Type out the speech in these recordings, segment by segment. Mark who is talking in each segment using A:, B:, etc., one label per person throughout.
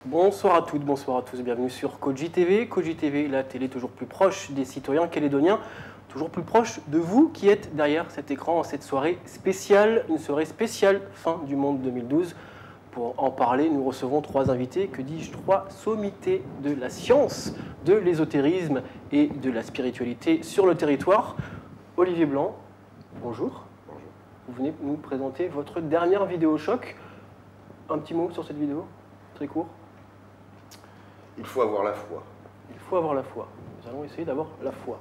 A: Bonsoir à toutes, bonsoir à tous, bienvenue sur Koji TV. Koji TV, la télé toujours plus proche des citoyens calédoniens, toujours plus proche de vous qui êtes derrière cet écran en cette soirée spéciale, une soirée spéciale fin du monde 2012. Pour en parler, nous recevons trois invités, que dis-je, trois sommités de la science, de l'ésotérisme et de la spiritualité sur le territoire. Olivier Blanc, bonjour.
B: Bonjour.
A: Vous venez nous présenter votre dernière vidéo choc. Un petit mot sur cette vidéo, très court.
B: Il faut avoir la foi.
A: Il faut avoir la foi. Nous allons essayer d'avoir la foi.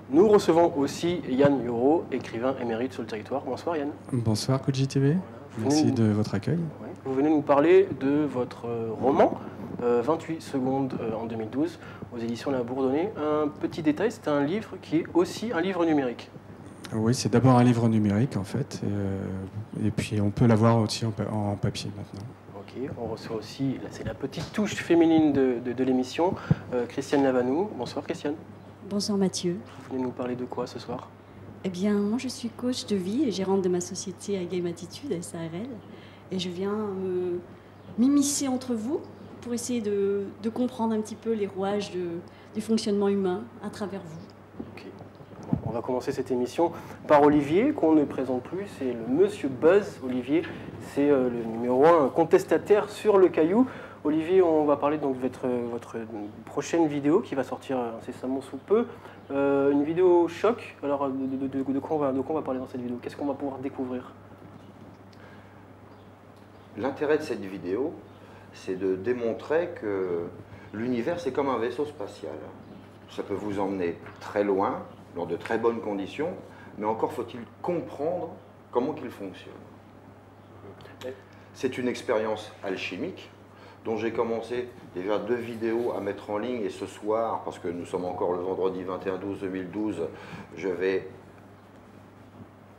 A: Nous recevons aussi Yann Yoro, écrivain émérite sur le territoire. Bonsoir Yann.
C: Bonsoir Koji TV, merci de votre accueil.
A: Oui. Vous venez nous parler de votre roman, 28 secondes en 2012, aux éditions La Bourdonnais. Un petit détail, c'est un livre qui est aussi un livre numérique.
C: Oui, c'est d'abord un livre numérique en fait, et puis on peut l'avoir aussi en papier maintenant.
A: Ok, on reçoit aussi, là c'est la petite touche féminine de l'émission, Christiane Lavanou. Bonsoir Christiane.
D: Bonsoir Mathieu.
A: Vous venez nous parler de quoi ce soir?
D: Eh bien, moi je suis coach de vie et gérante de ma société Game Attitude, SARL. Et je viens m'immiscer entre vous pour essayer de comprendre un petit peu les rouages du fonctionnement humain à travers vous.
A: Ok. Bon, on va commencer cette émission par Olivier, qu'on ne présente plus. C'est le Monsieur Buzz. Olivier, c'est le numéro 1 contestataire sur le Caillou. Olivier, on va parler donc de votre prochaine vidéo qui va sortir incessamment sous peu. Une vidéo choc. Alors, de quoi on va parler dans cette vidéo? Qu'est-ce qu'on va pouvoir découvrir?
B: L'intérêt de cette vidéo, c'est de démontrer que l'univers, c'est comme un vaisseau spatial. Ça peut vous emmener très loin, dans de très bonnes conditions, mais encore faut-il comprendre comment il fonctionne. C'est une expérience alchimique dont j'ai commencé déjà 2 vidéos à mettre en ligne, et ce soir, parce que nous sommes encore le vendredi 21/12/2012, je vais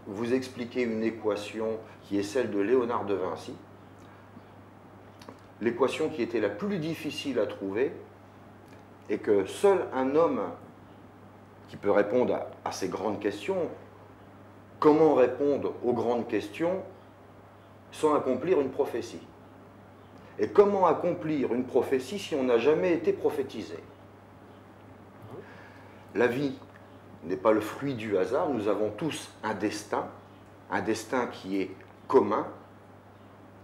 B: vous expliquer une équation qui est celle de Léonard de Vinci. L'équation qui était la plus difficile à trouver et que seul un homme qui peut répondre à ces grandes questions, comment répondre aux grandes questions sans accomplir une prophétie? Et comment accomplir une prophétie si on n'a jamais été prophétisé? La vie n'est pas le fruit du hasard, nous avons tous un destin qui est commun,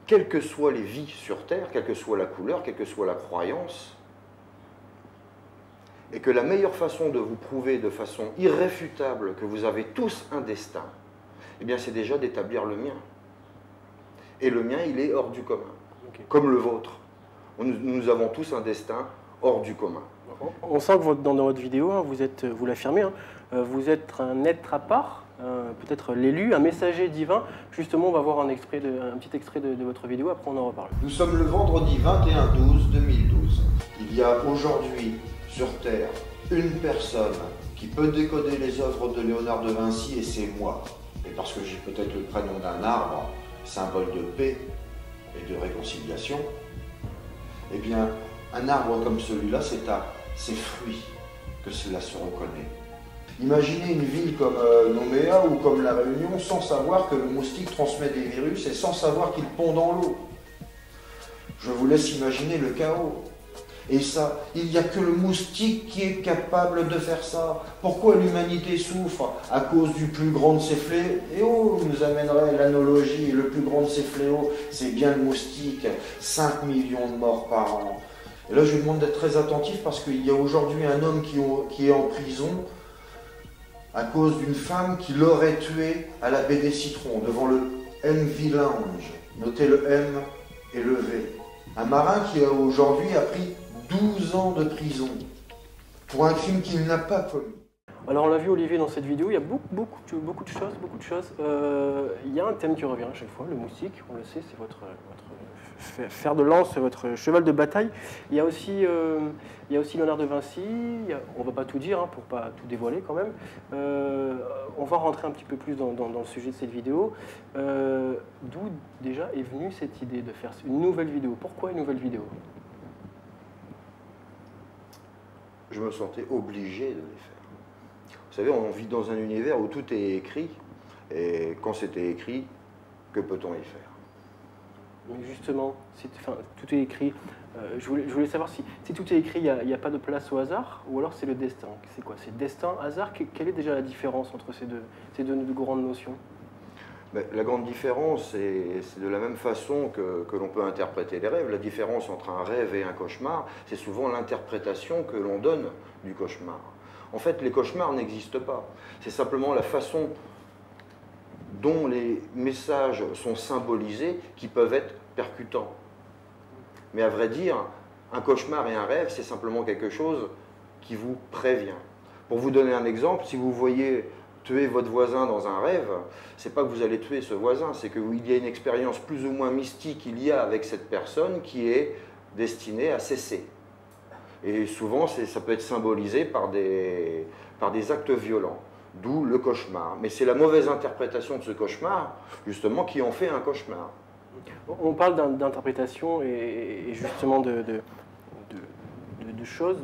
B: quelles que soient les vies sur Terre, quelle que soit la couleur, quelle que soit la croyance, et que la meilleure façon de vous prouver de façon irréfutable que vous avez tous un destin, eh bien c'est déjà d'établir le mien. Et le mien, il est hors du commun, comme le vôtre. Nous avons tous un destin hors du commun.
A: On sent que dans votre vidéo, hein, vous l'affirmez, hein, vous êtes un être à part, peut-être l'élu, un messager divin. Justement, on va voir un petit extrait de votre vidéo, après on en reparle.
B: Nous sommes le vendredi 21/12/2012. Il y a aujourd'hui sur Terre une personne qui peut décoder les œuvres de Léonard de Vinci, et c'est moi. Et parce que j'ai peut-être le prénom d'un arbre, symbole de paix et de réconciliation, eh bien, un arbre comme celui-là, c'est à ses fruits que cela se reconnaît. Imaginez une ville comme Nouméa ou comme La Réunion sans savoir que le moustique transmet des virus et sans savoir qu'il pond dans l'eau. Je vous laisse imaginer le chaos. Et ça, il n'y a que le moustique qui est capable de faire ça. Pourquoi l'humanité souffre? À cause du plus grand de ses fléaux. Et oh, nous amènerait l'analogie, le plus grand de ses fléaux, c'est bien le moustique. 5 millions de morts par an. Et là, je lui demande d'être très attentif parce qu'il y a aujourd'hui un homme qui est en prison à cause d'une femme qui l'aurait tué à la baie des Citrons, devant le MV Lounge. Notez le M et le V. Un marin qui aujourd'hui a pris 12 ans de prison pour un crime qu'il n'a pas commis.
A: Alors on l'a vu Olivier dans cette vidéo, il y a beaucoup de choses. Il y a un thème qui revient à chaque fois, le moustique, on le sait, c'est votre fer de lance, votre cheval de bataille. Il y a aussi Léonard de Vinci, on ne va pas tout dire hein, pour ne pas tout dévoiler quand même. On va rentrer un petit peu plus dans le sujet de cette vidéo. D'où déjà est venue cette idée de faire une nouvelle vidéo? Pourquoi une nouvelle vidéo?
B: Je me sentais obligé de les faire. Vous savez, on vit dans un univers où tout est écrit, et quand c'était écrit, que peut-on y faire?
A: Mais justement, tout est écrit. Je voulais savoir si tout est écrit, il n'y a pas de place au hasard, ou alors c'est le destin. C'est quoi? C'est destin, hasard? Quelle est déjà la différence entre ces deux grandes notions?
B: La grande différence, c'est de la même façon que l'on peut interpréter les rêves. La différence entre un rêve et un cauchemar, c'est souvent l'interprétation que l'on donne du cauchemar. En fait, les cauchemars n'existent pas. C'est simplement la façon dont les messages sont symbolisés qui peuvent être percutants. Mais à vrai dire, un cauchemar et un rêve, c'est simplement quelque chose qui vous prévient. Pour vous donner un exemple, si vous voyez tuer votre voisin dans un rêve, c'est pas que vous allez tuer ce voisin, c'est qu'il y a une expérience plus ou moins mystique il y a avec cette personne qui est destinée à cesser. Et souvent, ça peut être symbolisé par des actes violents, d'où le cauchemar. Mais c'est la mauvaise interprétation de ce cauchemar, justement, qui en fait un cauchemar.
A: On parle d'interprétation et justement de choses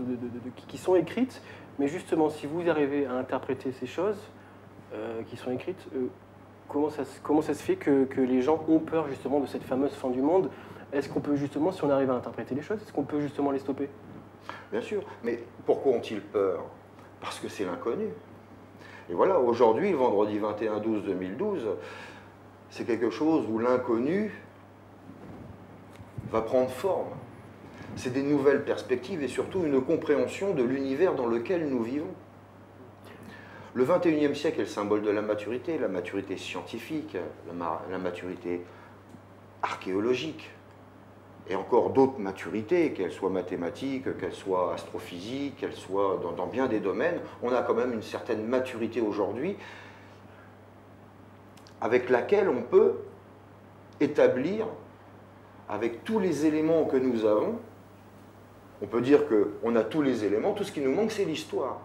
A: qui sont écrites, mais justement, si vous arrivez à interpréter ces choses qui sont écrites, comment ça se fait que les gens ont peur justement de cette fameuse fin du monde? Est-ce qu'on peut justement, si on arrive à interpréter les choses, est-ce qu'on peut justement les stopper?
B: Bien sûr, mais pourquoi ont-ils peur? Parce que c'est l'inconnu. Et voilà, aujourd'hui, le vendredi 21/12/2012, c'est quelque chose où l'inconnu va prendre forme. C'est des nouvelles perspectives et surtout une compréhension de l'univers dans lequel nous vivons. Le 21e siècle est le symbole de la maturité scientifique, la maturité archéologique, et encore d'autres maturités, qu'elles soient mathématiques, qu'elles soient astrophysiques, qu'elles soient dans bien des domaines. On a quand même une certaine maturité aujourd'hui avec laquelle on peut établir, avec tous les éléments que nous avons, on peut dire qu'on a tous les éléments, tout ce qui nous manque, c'est l'histoire.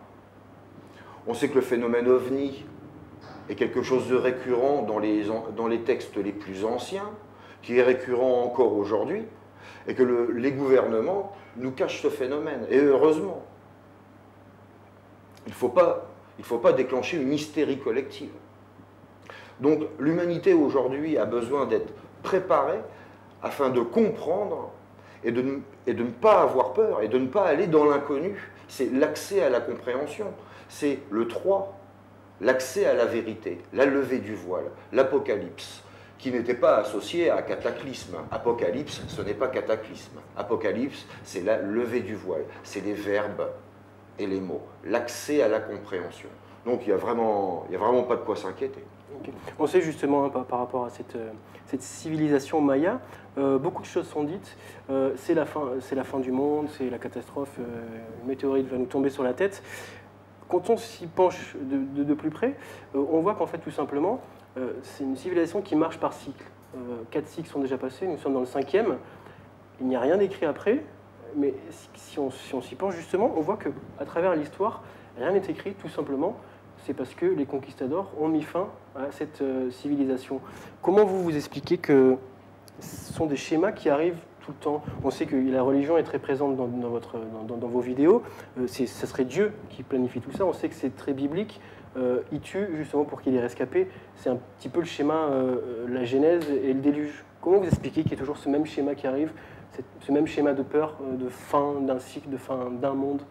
B: On sait que le phénomène OVNI est quelque chose de récurrent dans les textes les plus anciens, qui est récurrent encore aujourd'hui, et que les gouvernements nous cachent ce phénomène, et heureusement. Il ne faut pas déclencher une hystérie collective. Donc l'humanité aujourd'hui a besoin d'être préparée afin de comprendre et de ne pas avoir peur et de ne pas aller dans l'inconnu. C'est l'accès à la compréhension, c'est le 3, l'accès à la vérité, la levée du voile, l'apocalypse, qui n'était pas associé à cataclysme. Apocalypse, ce n'est pas cataclysme. Apocalypse, c'est la levée du voile, c'est les verbes et les mots, l'accès à la compréhension. Donc il n'y a vraiment pas de quoi s'inquiéter.
A: Okay. On sait justement par rapport à cette civilisation maya, beaucoup de choses sont dites. C'est la fin du monde, c'est la catastrophe, une météorite va nous tomber sur la tête. Quand on s'y penche de plus près, on voit qu'en fait tout simplement, c'est une civilisation qui marche par cycle. 4 cycles sont déjà passés, nous sommes dans le 5e. Il n'y a rien d'écrit après, mais si on s'y penche justement, on voit qu'à travers l'histoire, rien n'est écrit tout simplement. C'est parce que les conquistadors ont mis fin à cette civilisation. Comment vous expliquez que ce sont des schémas qui arrivent tout le temps? On sait que la religion est très présente dans vos vidéos. Ce serait Dieu qui planifie tout ça. On sait que c'est très biblique. Il tue justement pour qu'il ait rescapé. C'est un petit peu le schéma, la Genèse et le déluge. Comment vous expliquez qu'il y a toujours ce même schéma qui arrive, ce même schéma de peur, de fin d'un cycle, de fin d'un monde?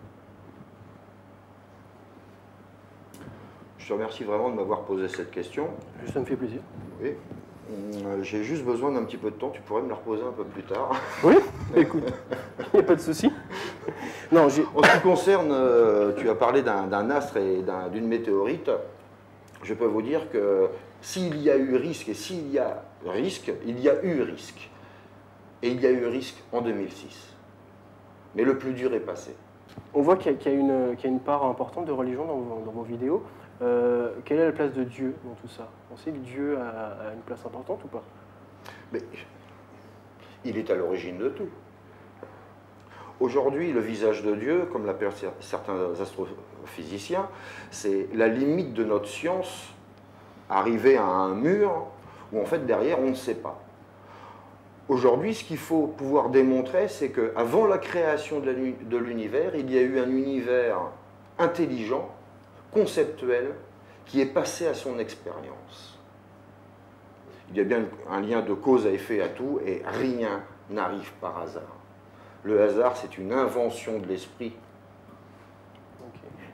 B: Je te remercie vraiment de m'avoir posé cette question.
A: Ça me fait plaisir.
B: Oui. J'ai juste besoin d'un petit peu de temps. Tu pourrais me la reposer un peu plus tard.
A: Oui, écoute, il n'y a pas de souci. Non,
B: en ce qui concerne, tu as parlé d'un astre et d'une météorite. Je peux vous dire que s'il y a eu risque et s'il y a risque, il y a eu risque. Et il y a eu risque en 2006. Mais le plus dur est passé.
A: On voit qu'il y a une part importante de religion dans vos vidéos. Quelle est la place de Dieu dans tout ça? On sait que Dieu a une place importante ou pas?
B: Mais il est à l'origine de tout. Aujourd'hui, le visage de Dieu, comme l'appellent certains astrophysiciens, c'est la limite de notre science, arriver à un mur où en fait derrière on ne sait pas. Aujourd'hui, ce qu'il faut pouvoir démontrer, c'est qu'avant la création de l'univers, il y a eu un univers intelligent, conceptuel, qui est passé à son expérience. Il y a bien un lien de cause à effet à tout, et rien n'arrive par hasard. Le hasard, c'est une invention de l'esprit.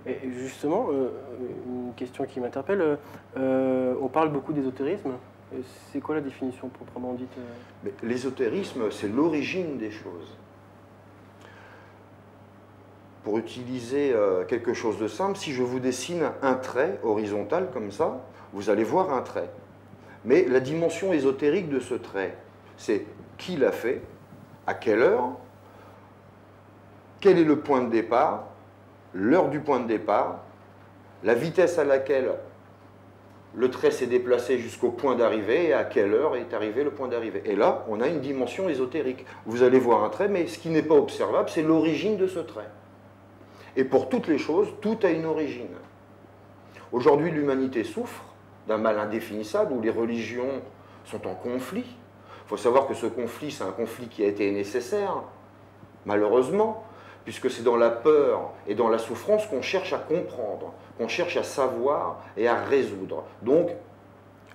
A: Et justement, une question qui m'interpelle, on parle beaucoup d'ésotérisme. C'est quoi la définition proprement dite?
B: L'ésotérisme, c'est l'origine des choses. Pour utiliser quelque chose de simple, si je vous dessine un trait horizontal comme ça, vous allez voir un trait. Mais la dimension ésotérique de ce trait, c'est qui l'a fait, à quelle heure, quel est le point de départ, l'heure du point de départ, la vitesse à laquelle le trait s'est déplacé jusqu'au point d'arrivée et à quelle heure est arrivé le point d'arrivée. Et là, on a une dimension ésotérique. Vous allez voir un trait, mais ce qui n'est pas observable, c'est l'origine de ce trait. Et pour toutes les choses, tout a une origine. Aujourd'hui, l'humanité souffre d'un mal indéfinissable où les religions sont en conflit. Il faut savoir que ce conflit, c'est un conflit qui a été nécessaire, malheureusement, puisque c'est dans la peur et dans la souffrance qu'on cherche à comprendre, qu'on cherche à savoir et à résoudre. Donc,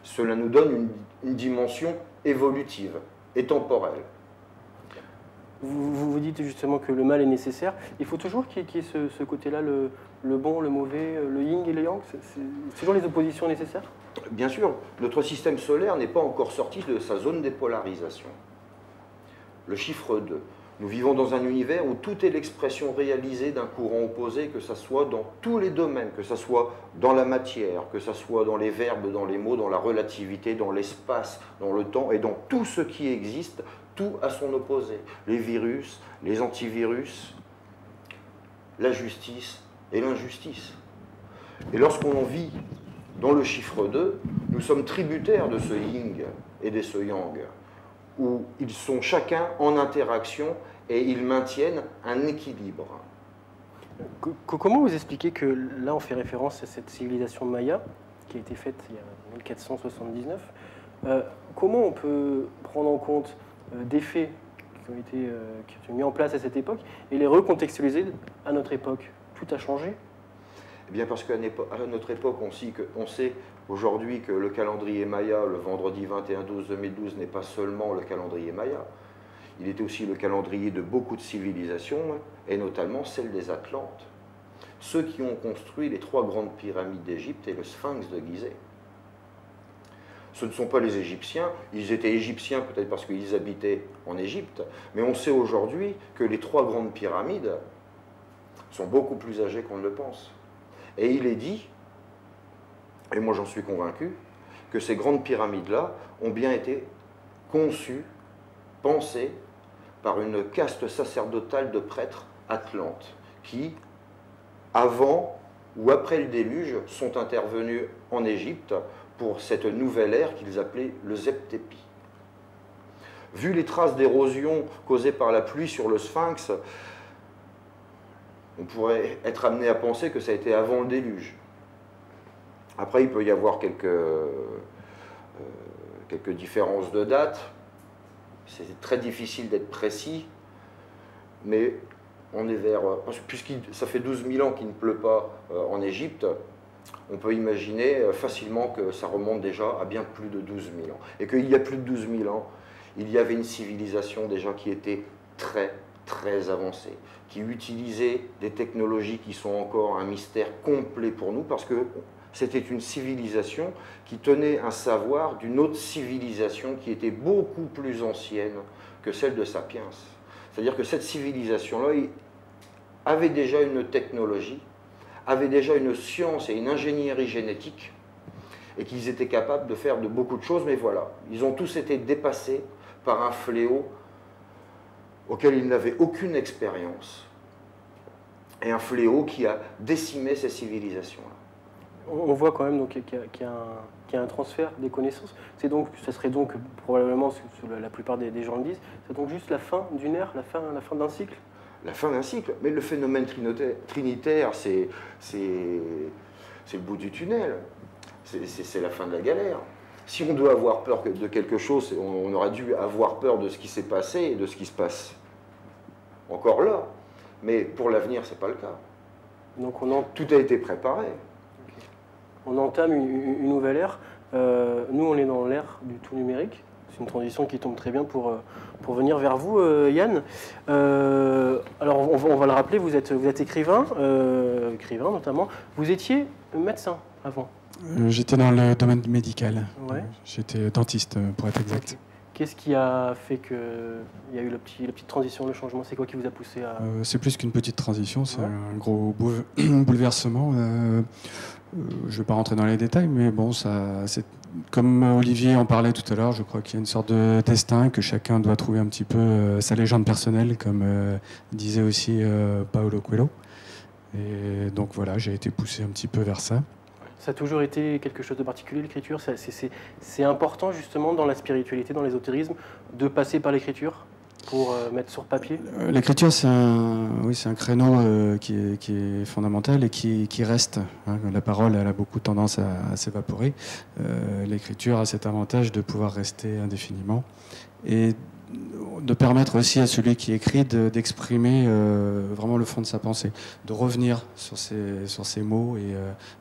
B: cela nous donne une dimension évolutive et temporelle.
A: Vous dites justement que le mal est nécessaire. Il faut toujours qu'il y ait ce côté-là, le bon, le mauvais, le yin et le yang. C'est toujours les oppositions nécessaires?
B: Bien sûr, notre système solaire n'est pas encore sorti de sa zone de polarisation. Le chiffre 2. Nous vivons dans un univers où tout est l'expression réalisée d'un courant opposé, que ce soit dans tous les domaines, que ce soit dans la matière, que ce soit dans les verbes, dans les mots, dans la relativité, dans l'espace, dans le temps et dans tout ce qui existe, tout a son opposé. Les virus, les antivirus, la justice et l'injustice. Et lorsqu'on vit dans le chiffre 2, nous sommes tributaires de ce yin et de ce yang, où ils sont chacun en interaction et ils maintiennent un équilibre.
A: Comment vous expliquez que là on fait référence à cette civilisation maya qui a été faite il y a 1479? Comment on peut prendre en compte des faits qui ont été mis en place à cette époque et les recontextualiser à notre époque? Tout a changé?
B: Eh bien parce qu'à notre époque, on sait aujourd'hui que le calendrier maya, le vendredi 21/12/2012, n'est pas seulement le calendrier maya. Il était aussi le calendrier de beaucoup de civilisations, et notamment celle des Atlantes. Ceux qui ont construit les 3 grandes pyramides d'Égypte et le Sphinx de Gizeh. Ce ne sont pas les Égyptiens, ils étaient égyptiens peut-être parce qu'ils habitaient en Égypte, mais on sait aujourd'hui que les 3 grandes pyramides sont beaucoup plus âgées qu'on ne le pense. Et il est dit, et moi j'en suis convaincu, que ces grandes pyramides-là ont bien été conçues, pensées par une caste sacerdotale de prêtres atlantes, qui, avant ou après le déluge, sont intervenus en Égypte pour cette nouvelle ère qu'ils appelaient le Zeptépi. Vu les traces d'érosion causées par la pluie sur le Sphinx, on pourrait être amené à penser que ça a été avant le déluge. Après, il peut y avoir quelques différences de date. C'est très difficile d'être précis, mais on est vers... Puisque ça fait 12 000 ans qu'il ne pleut pas en Égypte, on peut imaginer facilement que ça remonte déjà à bien plus de 12 000 ans. Et qu'il y a plus de 12 000 ans, il y avait une civilisation déjà qui était très avancée, qui utilisait des technologies qui sont encore un mystère complet pour nous, parce que c'était une civilisation qui tenait un savoir d'une autre civilisation qui était beaucoup plus ancienne que celle de Sapiens. C'est-à-dire que cette civilisation-là avait déjà une technologie, avait déjà une science et une ingénierie génétique, et qu'ils étaient capables de faire de beaucoup de choses, mais voilà, ils ont tous été dépassés par un fléau auquel ils n'avaient aucune expérience, et un fléau qui a décimé ces civilisations-là.
A: On voit quand même qu'il y a un transfert des connaissances. Ça serait donc probablement, ce que la plupart des gens le disent, c'est donc juste la fin d'une ère, la fin d'un cycle.
B: La fin d'un cycle, mais le phénomène trinitaire, c'est le bout du tunnel, c'est la fin de la galère. Si on doit avoir peur de quelque chose, on aurait dû avoir peur de ce qui s'est passé et de ce qui se passe encore là. Mais pour l'avenir, ce n'est pas le cas.
A: Donc
B: tout a été préparé.
A: On entame une nouvelle ère. Nous, on est dans l'ère du tout numérique. C'est une transition qui tombe très bien pour venir vers vous, Yann. Alors, on va le rappeler, vous êtes écrivain, écrivain notamment. Vous étiez médecin avant.
C: J'étais dans le domaine médical.
A: Ouais.
C: J'étais dentiste, pour être exact.
A: Okay. Qu'est-ce qui a fait qu'il y a eu la petite transition, le changement? C'est quoi qui vous a poussé à...
C: C'est plus qu'une petite transition, c'est un gros bouleversement. Je ne vais pas rentrer dans les détails, mais bon, c'est comme Olivier en parlait tout à l'heure, je crois qu'il y a une sorte de destin, que chacun doit trouver un petit peu sa légende personnelle, comme disait aussi Paulo Coelho. Et donc voilà, j'ai été poussé un petit peu vers ça.
A: Ça a toujours été quelque chose de particulier, l'écriture. C'est important justement dans la spiritualité, dans l'ésotérisme, de passer par l'écriture pour mettre sur papier.
C: L'écriture, c'est un créneau qui est fondamental et qui reste. Hein. La parole, elle a beaucoup tendance à s'évaporer. L'écriture a cet avantage de pouvoir rester indéfiniment et de permettre aussi à celui qui écrit d'exprimer vraiment le fond de sa pensée, de revenir sur ces mots et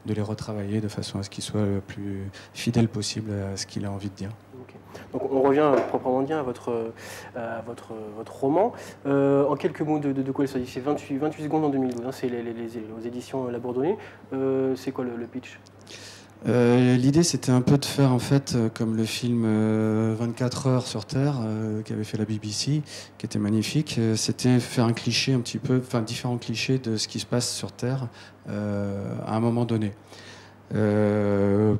C: de les retravailler de façon à ce qu'ils soient le plus fidèles possible à ce qu'il a envie de dire.
A: Okay. Donc on revient proprement dit à votre roman. En quelques mots, de quoi il s'agit? C'est 28 secondes en 2012, hein, c'est aux éditions La Bourdonnais. C'est quoi le pitch?
C: L'idée, c'était un peu de faire, en fait, comme le film 24 heures sur Terre, qu'avait fait la BBC, qui était magnifique. C'était faire un cliché un petit peu, enfin, différents clichés de ce qui se passe sur Terre à un moment donné.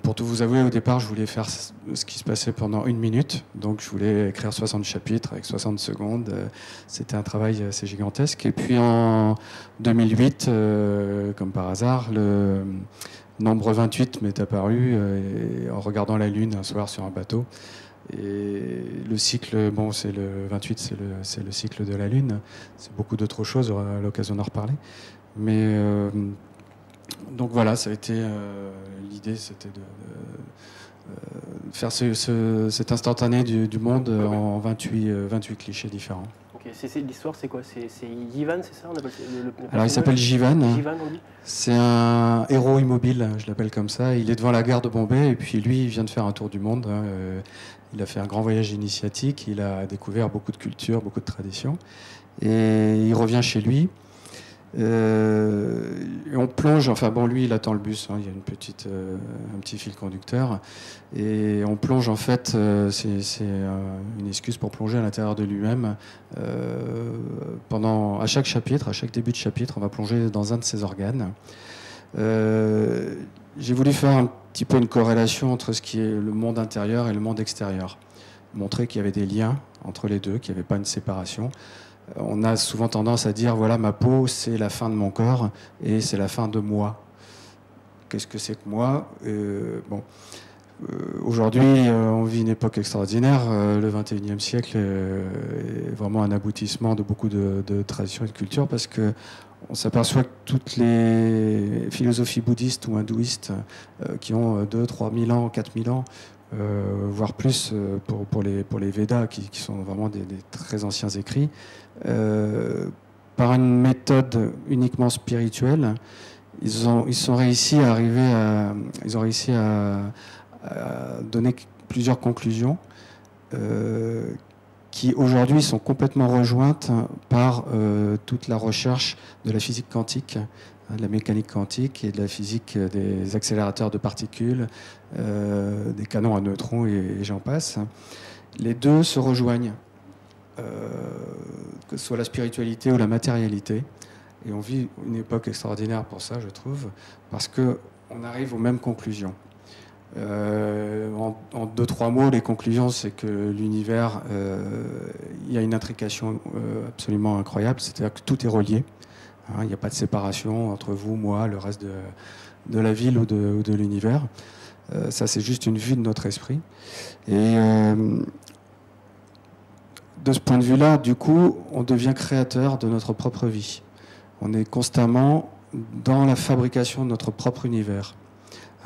C: Pour tout vous avouer, au départ, je voulais faire ce qui se passait pendant 1 minute. Donc, je voulais écrire 60 chapitres avec 60 secondes. C'était un travail assez gigantesque. Et puis, en 2008, comme par hasard, le nombre 28 m'est apparu en regardant la Lune un soir sur un bateau. Et le cycle, bon, c'est le 28, c'est le cycle de la Lune. C'est beaucoup d'autres choses, on aura l'occasion d'en reparler. Mais donc voilà, ça a été l'idée, c'était de faire cet instantané du monde en 28 clichés différents.
A: Okay. L'histoire, c'est quoi? C'est Jivan, c'est ça?
C: Alors il s'appelle Jivan.
A: Jivan, on dit.
C: C'est un héros immobile, je l'appelle comme ça. Il est devant la gare de Bombay et puis lui, il vient de faire un tour du monde. Il a fait un grand voyage initiatique, il a découvert beaucoup de cultures, beaucoup de traditions. Et il revient chez lui. Et on plonge, enfin bon, lui il attend le bus, hein, il y a un petit fil conducteur, et on plonge en fait, c'est une excuse pour plonger à l'intérieur de lui-même. À chaque chapitre, à chaque début de chapitre, on va plonger dans un de ses organes. J'ai voulu faire un petit peu une corrélation entre ce qui est le monde intérieur et le monde extérieur, montrer qu'il y avait des liens entre les deux, qu'il n'y avait pas une séparation. On a souvent tendance à dire, voilà, ma peau, c'est la fin de mon corps et c'est la fin de moi. Qu'est-ce que c'est que moi? Aujourd'hui, on vit une époque extraordinaire. Le 21e siècle est vraiment un aboutissement de beaucoup de traditions et de cultures parce que on s'aperçoit que toutes les philosophies bouddhistes ou hindouistes qui ont 2 000, 3 000 ans, 4 000 ans, voire plus pour les Védas, qui sont vraiment des très anciens écrits, par une méthode uniquement spirituelle, ils ont réussi à donner plusieurs conclusions qui aujourd'hui sont complètement rejointes par toute la recherche de la physique quantique, de la mécanique quantique et de la physique des accélérateurs de particules, des canons à neutrons et j'en passe. Les deux se rejoignent, que ce soit la spiritualité ou la matérialité. Et on vit une époque extraordinaire pour ça, je trouve, parce qu'on arrive aux mêmes conclusions. En 2-3 mots, les conclusions, c'est que l'univers, il y a une intrication absolument incroyable, c'est-à-dire que tout est relié. Il n'y a pas de séparation entre vous, moi, le reste de la ville ou de l'univers. Ça, c'est juste une vue de notre esprit. Et de ce point de vue-là, du coup, on devient créateur de notre propre vie. On est constamment dans la fabrication de notre propre univers.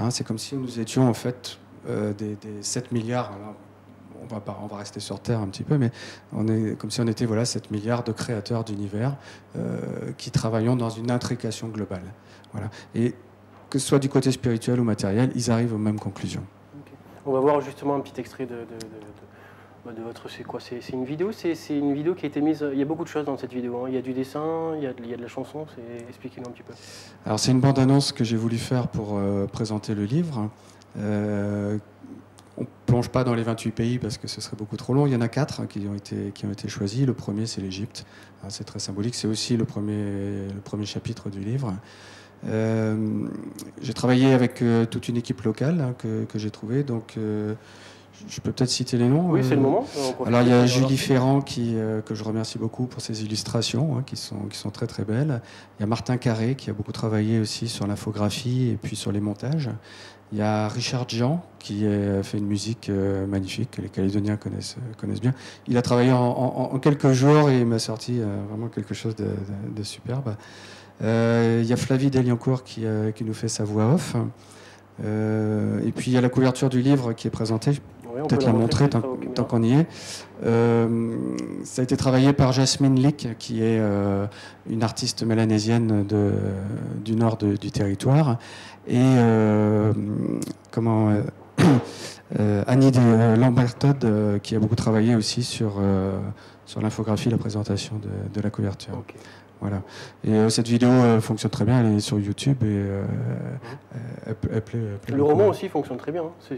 C: C'est comme si nous étions en fait des 7 milliards, alors, on va rester sur Terre un petit peu, mais on est comme si on était 7 milliards de créateurs d'univers qui travaillons dans une intrication globale. Voilà. Et que ce soit du côté spirituel ou matériel, ils arrivent aux mêmes conclusions.
A: Okay. On va voir justement un petit extrait de votre... C'est quoi? C'est une vidéo? C'est une vidéo qui a été mise... Il y a beaucoup de choses dans cette vidéo. Hein. Il y a du dessin, il y a de la chanson. Expliquez-nous un petit peu.
C: Alors c'est une bande-annonce que j'ai voulu faire pour présenter le livre. On ne plonge pas dans les 28 pays parce que ce serait beaucoup trop long. Il y en a 4 qui ont été choisis. Le premier, c'est l'Égypte. C'est très symbolique. C'est aussi le premier chapitre du livre. J'ai travaillé avec toute une équipe locale que j'ai trouvée. Donc, je peux peut-être citer les noms.
A: Oui, c'est le moment.
C: Alors, il y a Julie Ferrand que je remercie beaucoup pour ses illustrations qui sont très très belles. Il y a Martin Carré qui a beaucoup travaillé aussi sur l'infographie et puis sur les montages. Il y a Richard Jean qui a fait une musique magnifique que les Calédoniens connaissent bien. Il a travaillé en quelques jours et il m'a sorti vraiment quelque chose de superbe. Il y a Flavie Deliancourt qui nous fait sa voix off. Et puis il y a la couverture du livre qui est présentée.
A: Oui,
C: peut-être la montrer tant qu'on y est. Ça a été travaillé par Jasmine Lick, qui est une artiste mélanésienne du nord du territoire. Et Annie Lambertod, qui a beaucoup travaillé aussi sur l'infographie, la présentation de la couverture.
A: Okay.
C: Voilà. Et cette vidéo fonctionne très bien, elle est sur YouTube et elle plaît
A: le roman aussi fonctionne très bien. Hein.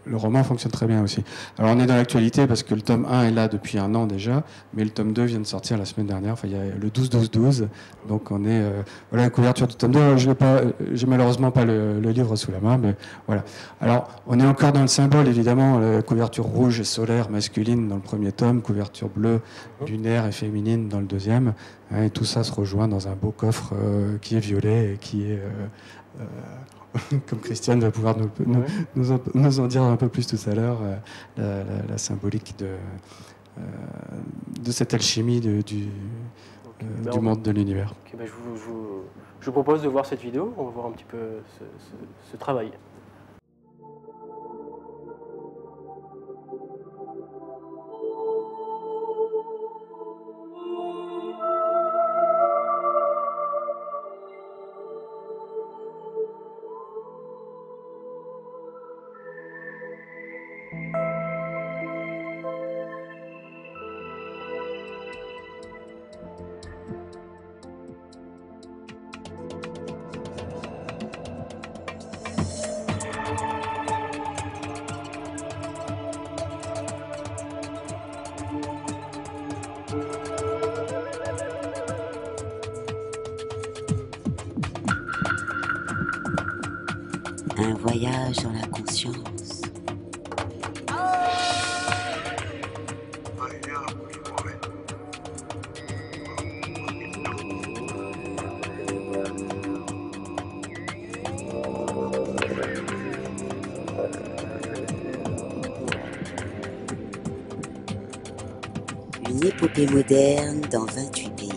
C: Le roman fonctionne très bien aussi. Alors on est dans l'actualité parce que le tome 1 est là depuis un an déjà, mais le tome 2 vient de sortir la semaine dernière, enfin il y a le 12-12-12, donc on est... voilà la couverture du tome 2, j'ai malheureusement pas le livre sous la main, mais voilà. Alors on est encore dans le symbole évidemment, la couverture rouge et solaire masculine dans le premier tome, couverture bleue, lunaire et féminine dans le deuxième. Et tout ça se rejoint dans un beau coffre qui est violet et qui est, comme Christiane va pouvoir nous en dire un peu plus tout à l'heure, la symbolique de cette alchimie du monde de l'univers.
A: Okay, ben je vous propose de voir cette vidéo, on va voir un petit peu ce travail.
E: Un voyage dans la conscience. Une épopée moderne dans 28 pays.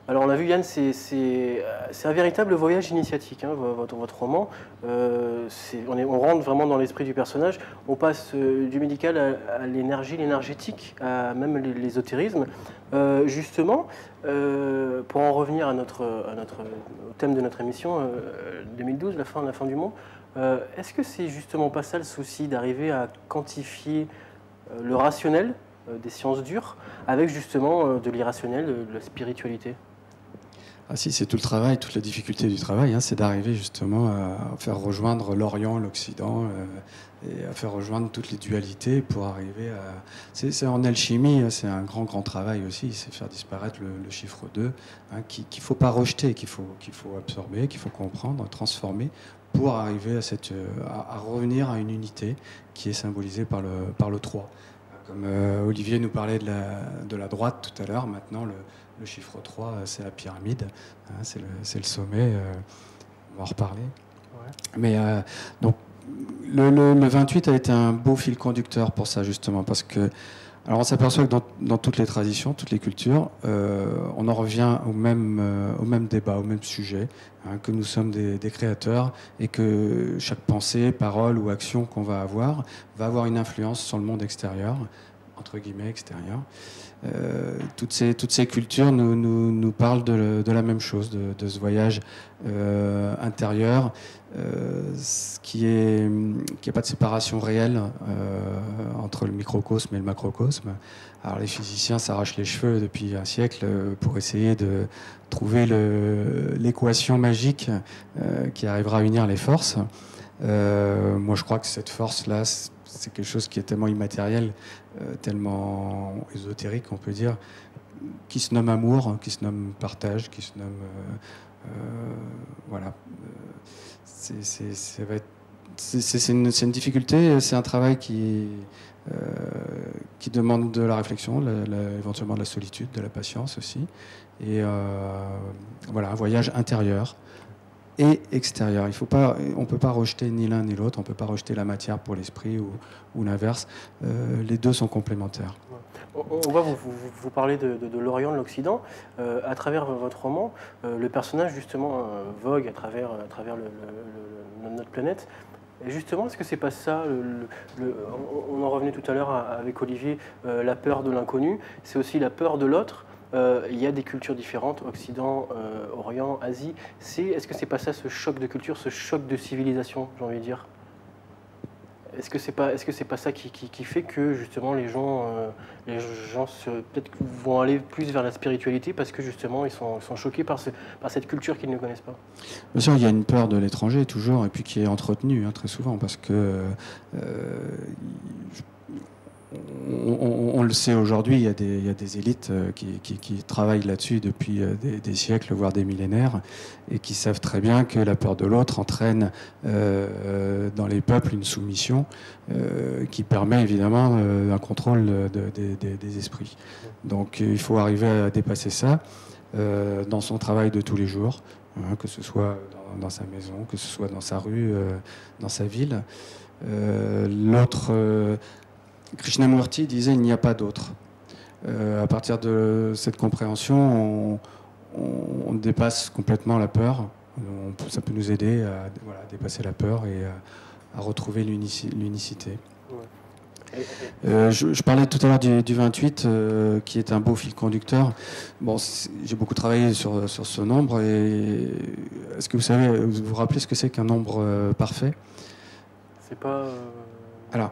A: Alors on a vu Yann, c'est un véritable voyage initiatique, hein, votre roman. On rentre vraiment dans l'esprit du personnage, on passe du médical à l'énergie, l'énergétique, à même l'ésotérisme. Justement, pour en revenir au thème de notre émission, 2012, la fin du monde, Est-ce que c'est justement pas ça le souci d'arriver à quantifier le rationnel des sciences dures avec justement de l'irrationnel, de la spiritualité?
C: Ah si, c'est tout le travail, toute la difficulté du travail, hein, c'est d'arriver justement à faire rejoindre l'Orient, l'Occident, et à faire rejoindre toutes les dualités pour arriver à... C'est en alchimie, c'est un grand travail aussi, c'est faire disparaître le chiffre 2, hein, qu'il ne faut pas rejeter, qu'il faut absorber, qu'il faut comprendre, transformer, pour arriver à revenir à une unité qui est symbolisée par le 3. Comme Olivier nous parlait de la droite tout à l'heure, maintenant le chiffre 3, c'est la pyramide, hein, c'est le sommet, on va en reparler. Ouais. Mais donc, le 28 a été un beau fil conducteur pour ça, justement, parce que, alors on s'aperçoit que dans toutes les traditions, toutes les cultures, on en revient au même débat, au même sujet, hein, que nous sommes des créateurs et que chaque pensée, parole ou action qu'on va avoir une influence sur le monde extérieur, entre guillemets extérieur. Toutes ces cultures nous parlent de la même chose, de ce voyage intérieur, qui est pas de séparation réelle entre le microcosme et le macrocosme. Alors les physiciens s'arrachent les cheveux depuis un siècle pour essayer de trouver l'équation magique qui arrivera à unir les forces. Moi je crois que cette force-là, c'est quelque chose qui est tellement immatériel, tellement ésotérique, on peut dire, qui se nomme amour, qui se nomme partage, qui se nomme... voilà. C'est une difficulté, c'est un travail qui demande de la réflexion, éventuellement de la solitude, de la patience aussi. Et voilà, un voyage intérieur et extérieur. On ne peut pas rejeter ni l'un ni l'autre, on ne peut pas rejeter la matière pour l'esprit ou l'inverse. Les deux sont complémentaires.
A: On va vous parler de l'Orient, de l'Occident. À travers votre roman, le personnage justement vogue à travers notre planète. Et justement, est-ce que c'est pas ça, on en revenait tout à l'heure avec Olivier, la peur de l'inconnu, c'est aussi la peur de l'autre. Il y a des cultures différentes, Occident, Orient, Asie. Est-ce que c'est pas ça, ce choc de culture, ce choc de civilisation, j'ai envie de dire? Est-ce que c'est pas ça qui fait que justement les gens peut-être vont aller plus vers la spiritualité parce que justement ils sont choqués par cette culture qu'ils ne connaissent pas?
C: Bien sûr, il y a une peur de l'étranger toujours, et puis qui est entretenue très souvent, parce que on le sait aujourd'hui, il y a des élites qui travaillent là-dessus depuis des siècles, voire des millénaires, et qui savent très bien que la peur de l'autre entraîne dans les peuples une soumission qui permet évidemment un contrôle des esprits. Donc il faut arriver à dépasser ça dans son travail de tous les jours, hein, que ce soit dans sa maison, que ce soit dans sa rue, dans sa ville. Krishnamurti disait il n'y a pas d'autre. À partir de cette compréhension, on dépasse complètement la peur. Ça peut nous aider à dépasser la peur et à retrouver l'unicité. Ouais. Je parlais tout à l'heure du 28, qui est un beau fil conducteur. Bon, j'ai beaucoup travaillé sur ce nombre. Et est-ce que vous vous rappelez ce que c'est qu'un nombre parfait?
A: C'est pas...
C: Alors,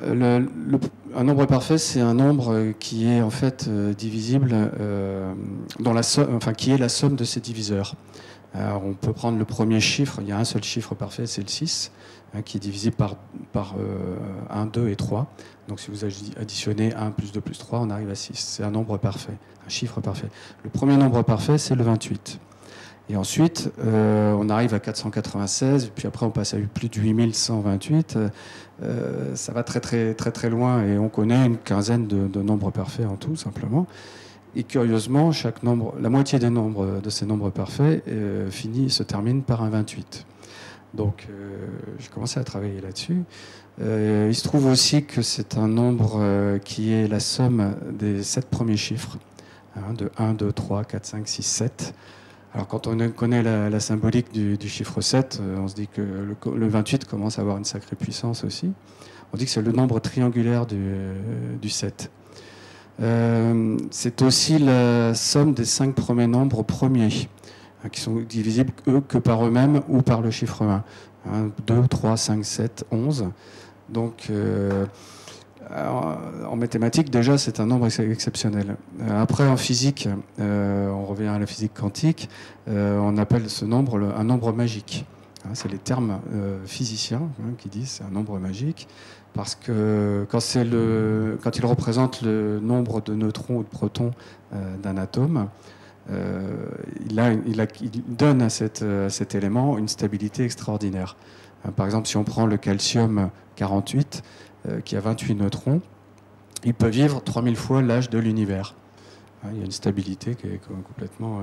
C: un nombre parfait, c'est un nombre qui est en fait divisible, qui est la somme de ses diviseurs. Alors, on peut prendre le premier chiffre, il y a un seul chiffre parfait, c'est le 6, qui est divisible par 1, 2 et 3. Donc si vous additionnez 1 plus 2 plus 3, on arrive à 6. C'est un nombre parfait, un chiffre parfait. Le premier nombre parfait, c'est le 28. Et ensuite, on arrive à 496, puis après on passe à plus de 8128. Ça va très loin, et on connaît une quinzaine de nombres parfaits en tout, simplement. Et curieusement, la moitié des nombres de ces nombres parfaits se termine par un 28. Donc j'ai commencé à travailler là-dessus. Il se trouve aussi que c'est un nombre qui est la somme des 7 premiers chiffres, hein, de 1, 2, 3, 4, 5, 6, 7. Alors quand on connaît la symbolique du chiffre 7, on se dit que le 28 commence à avoir une sacrée puissance aussi. On dit que c'est le nombre triangulaire du 7. C'est aussi la somme des 5 premiers nombres premiers, qui sont divisibles eux que par eux-mêmes ou par le chiffre 1. 2, 3, 5, 7, 11. Donc, en mathématiques, déjà, c'est un nombre exceptionnel. Après, en physique, on revient à la physique quantique, on appelle ce nombre un nombre magique. C'est les termes physiciens qui disent c'est un nombre magique, parce que quand il représente le nombre de neutrons ou de protons d'un atome, il donne à cet élément une stabilité extraordinaire. Par exemple, si on prend le calcium 48, qui a 28 neutrons, il peut vivre 3000 fois l'âge de l'univers. Il y a une stabilité qui est complètement...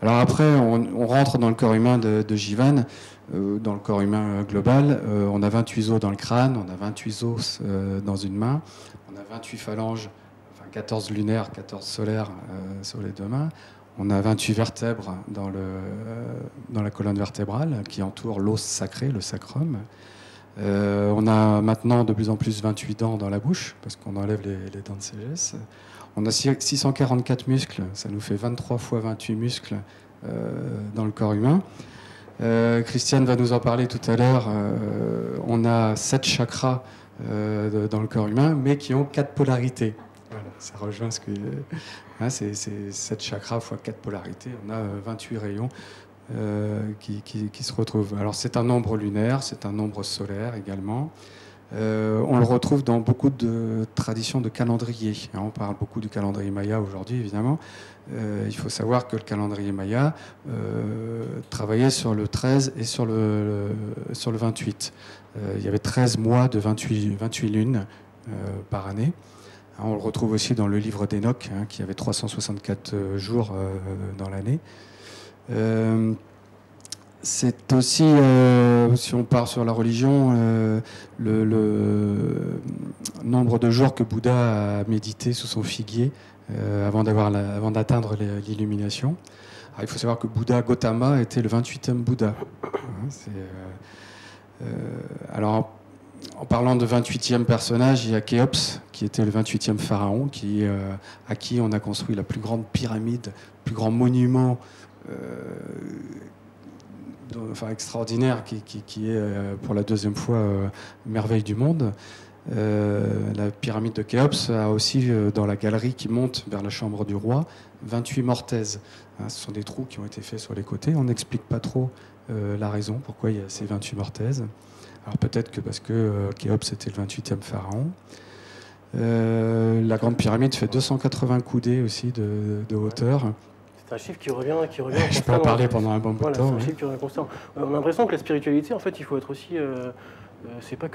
C: Alors après, on rentre dans le corps humain de Jivan, dans le corps humain global. On a 28 os dans le crâne, on a 28 os dans une main, on a 28 phalanges, enfin 14 lunaires, 14 solaires sur les deux mains. On a 28 vertèbres dans la colonne vertébrale qui entoure l'os sacré, le sacrum. On a maintenant de plus en plus 28 dents dans la bouche, parce qu'on enlève les dents de sagesse. On a 644 muscles, ça nous fait 23 fois 28 muscles dans le corps humain. Christiane va nous en parler tout à l'heure. On a 7 chakras dans le corps humain, mais qui ont 4 polarités. Voilà, ça rejoint ce que... c'est 7 chakras fois 4 polarités. On a 28 rayons qui se retrouvent. Alors c'est un nombre lunaire, c'est un nombre solaire également. On le retrouve dans beaucoup de traditions de calendrier. On parle beaucoup du calendrier maya aujourd'hui, évidemment. Il faut savoir que le calendrier maya travaillait sur le 13 et sur le 28. Il y avait 13 mois de 28 lunes par année. On le retrouve aussi dans le livre d'Enoch, qui avait 364 jours dans l'année. C'est aussi, si on part sur la religion, le nombre de jours que Bouddha a médité sous son figuier avant d'atteindre l'illumination. Alors, il faut savoir que Bouddha Gautama était le 28e Bouddha. Alors, en parlant de 28e personnage, il y a Khéops, qui était le 28e pharaon, à qui on a construit la plus grande pyramide, le plus grand monument extraordinaire, qui est pour la deuxième fois merveille du monde. La pyramide de Khéops a aussi, dans la galerie qui monte vers la chambre du roi, 28 mortaises. Ce sont des trous qui ont été faits sur les côtés. On n'explique pas trop la raison pourquoi il y a ces 28 mortaises. Alors peut-être que parce que Khéops était le 28e pharaon. La grande pyramide fait 280 coudées aussi de hauteur.
A: C'est un chiffre qui revient
C: je peux en parler pendant un bon bout de temps.
A: C'est un chiffre qui revient constant. On a l'impression que la spiritualité, en fait, il faut être aussi... c'est pas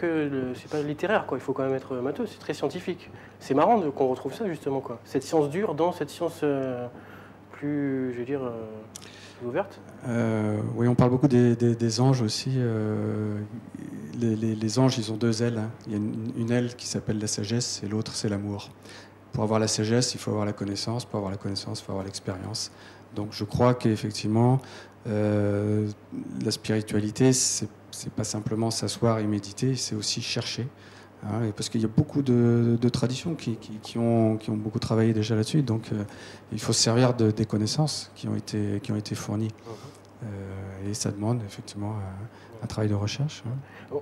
A: littéraire, quoi. Il faut quand même être matheux, c'est très scientifique. C'est marrant qu'on retrouve ça, justement, quoi. Cette science dure dans cette science plus, je veux dire, ouverte.
C: Oui, on parle beaucoup des anges aussi. Les anges, ils ont 2 ailes. Il y a une aile qui s'appelle la sagesse et l'autre, c'est l'amour. Pour avoir la sagesse, il faut avoir la connaissance. Pour avoir la connaissance, il faut avoir l'expérience. Donc je crois qu'effectivement, la spiritualité, c'est pas simplement s'asseoir et méditer, c'est aussi chercher. Parce qu'il y a beaucoup de traditions qui ont beaucoup travaillé déjà là-dessus. Donc il faut se servir des connaissances qui ont été fournies. Et ça demande effectivement un travail de recherche.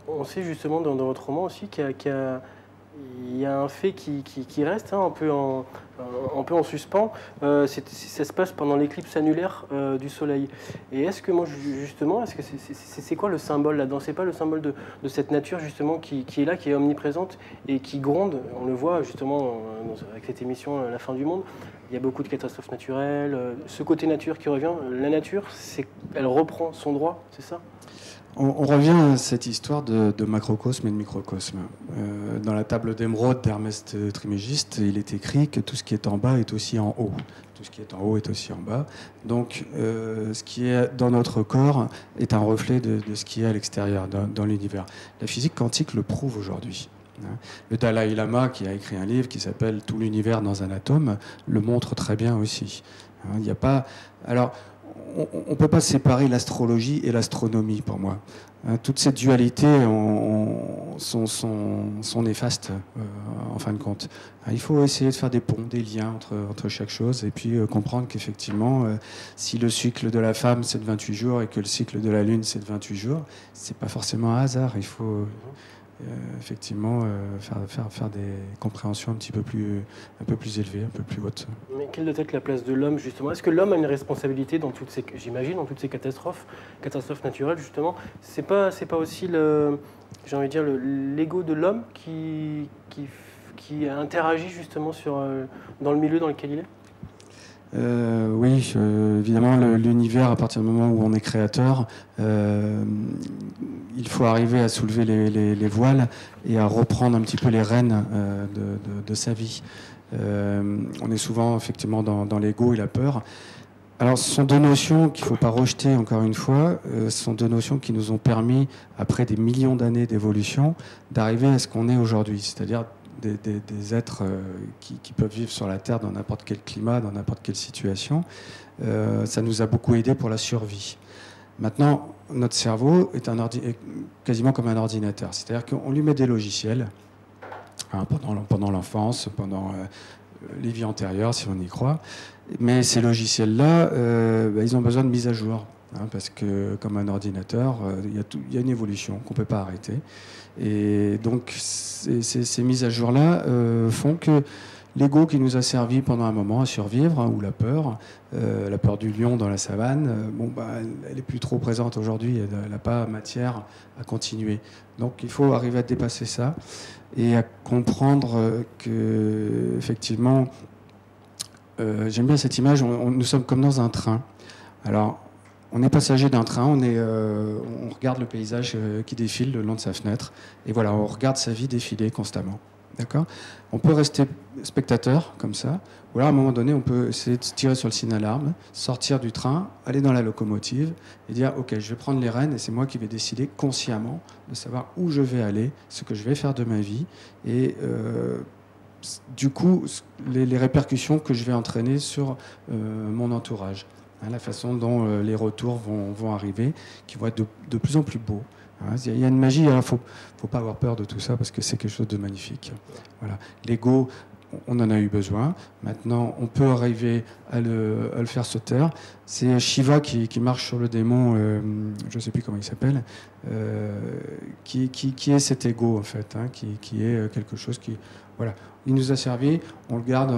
A: On sait justement dans votre roman aussi qu'il y a un fait qui reste un peu en suspens. Ça se passe pendant l'éclipse annulaire du Soleil. Et est-ce que c'est quoi le symbole là-dedans? C'est pas le symbole de cette nature justement qui est là, qui est omniprésente et qui gronde? On le voit justement avec cette émission La fin du monde. Il y a beaucoup de catastrophes naturelles. Ce côté nature qui revient, la nature, elle reprend son droit, c'est ça?
C: On revient à cette histoire de macrocosme et de microcosme. Dans la table d'émeraude d'Hermès Trismégiste, il est écrit que tout ce qui est en bas est aussi en haut. Tout ce qui est en haut est aussi en bas. Donc, ce qui est dans notre corps est un reflet de ce qui est à l'extérieur, dans l'univers. La physique quantique le prouve aujourd'hui. Le Dalai Lama, qui a écrit un livre qui s'appelle « Tout l'univers dans un atome », le montre très bien aussi. Il n'y a pas... Alors, on ne peut pas séparer l'astrologie et l'astronomie pour moi. Toutes ces dualités sont néfastes en fin de compte. Il faut essayer de faire des ponts, des liens entre chaque chose et puis comprendre qu'effectivement, si le cycle de la femme c'est de 28 jours et que le cycle de la lune c'est de 28 jours, c'est pas forcément un hasard. Il faut effectivement faire des compréhensions un peu plus élevées, un peu plus hautes.
A: Mais quelle doit être la place de l'homme justement? Est-ce que l'homme a une responsabilité dans toutes ces, j'imagine, dans toutes ces catastrophes naturelles justement? C'est pas aussi j'ai envie de dire l'ego de l'homme qui interagit justement dans le milieu dans lequel il est?
C: Oui, évidemment, l'univers, à partir du moment où on est créateur, il faut arriver à soulever les voiles et à reprendre un petit peu les rênes de sa vie. On est souvent effectivement dans l'ego et la peur. Alors, ce sont deux notions qu'il ne faut pas rejeter, encore une fois. Ce sont deux notions qui nous ont permis, après des millions d'années d'évolution, d'arriver à ce qu'on est aujourd'hui, c'est-à-dire des êtres qui peuvent vivre sur la Terre dans n'importe quel climat, dans n'importe quelle situation. Ça nous a beaucoup aidé pour la survie. Maintenant, notre cerveau est quasiment comme un ordinateur. C'est-à-dire qu'on lui met des logiciels pendant l'enfance, pendant les vies antérieures, si on y croit. Mais ces logiciels-là, ils ont besoin de mise à jour. Parce que, comme un ordinateur, il y a une évolution qu'on ne peut pas arrêter. Et donc, ces mises à jour-là font que l'ego qui nous a servi pendant un moment à survivre, ou la peur du lion dans la savane, elle n'est plus trop présente aujourd'hui, elle n'a pas matière à continuer. Donc, il faut arriver à dépasser ça et à comprendre que, effectivement, j'aime bien cette image, nous sommes comme dans un train. Alors, on est passager d'un train, on regarde le paysage qui défile le long de sa fenêtre, et voilà, on regarde sa vie défiler constamment. D'accord ? On peut rester spectateur, comme ça, ou alors à un moment donné, on peut essayer de tirer sur le signal d'alarme, sortir du train, aller dans la locomotive, et dire « Ok, je vais prendre les rênes, et c'est moi qui vais décider consciemment de savoir où je vais aller, ce que je vais faire de ma vie, et du coup, les répercussions que je vais entraîner sur mon entourage. » La façon dont les retours vont arriver, qui vont être de plus en plus beaux. Il y a une magie, il ne faut pas avoir peur de tout ça, parce que c'est quelque chose de magnifique. Voilà. L'ego, on en a eu besoin. Maintenant, on peut arriver à le faire se taire. C'est Shiva qui marche sur le démon, je ne sais plus comment il s'appelle, qui est cet ego, en fait, qui est quelque chose qui... Voilà. Il nous a servi, on le garde.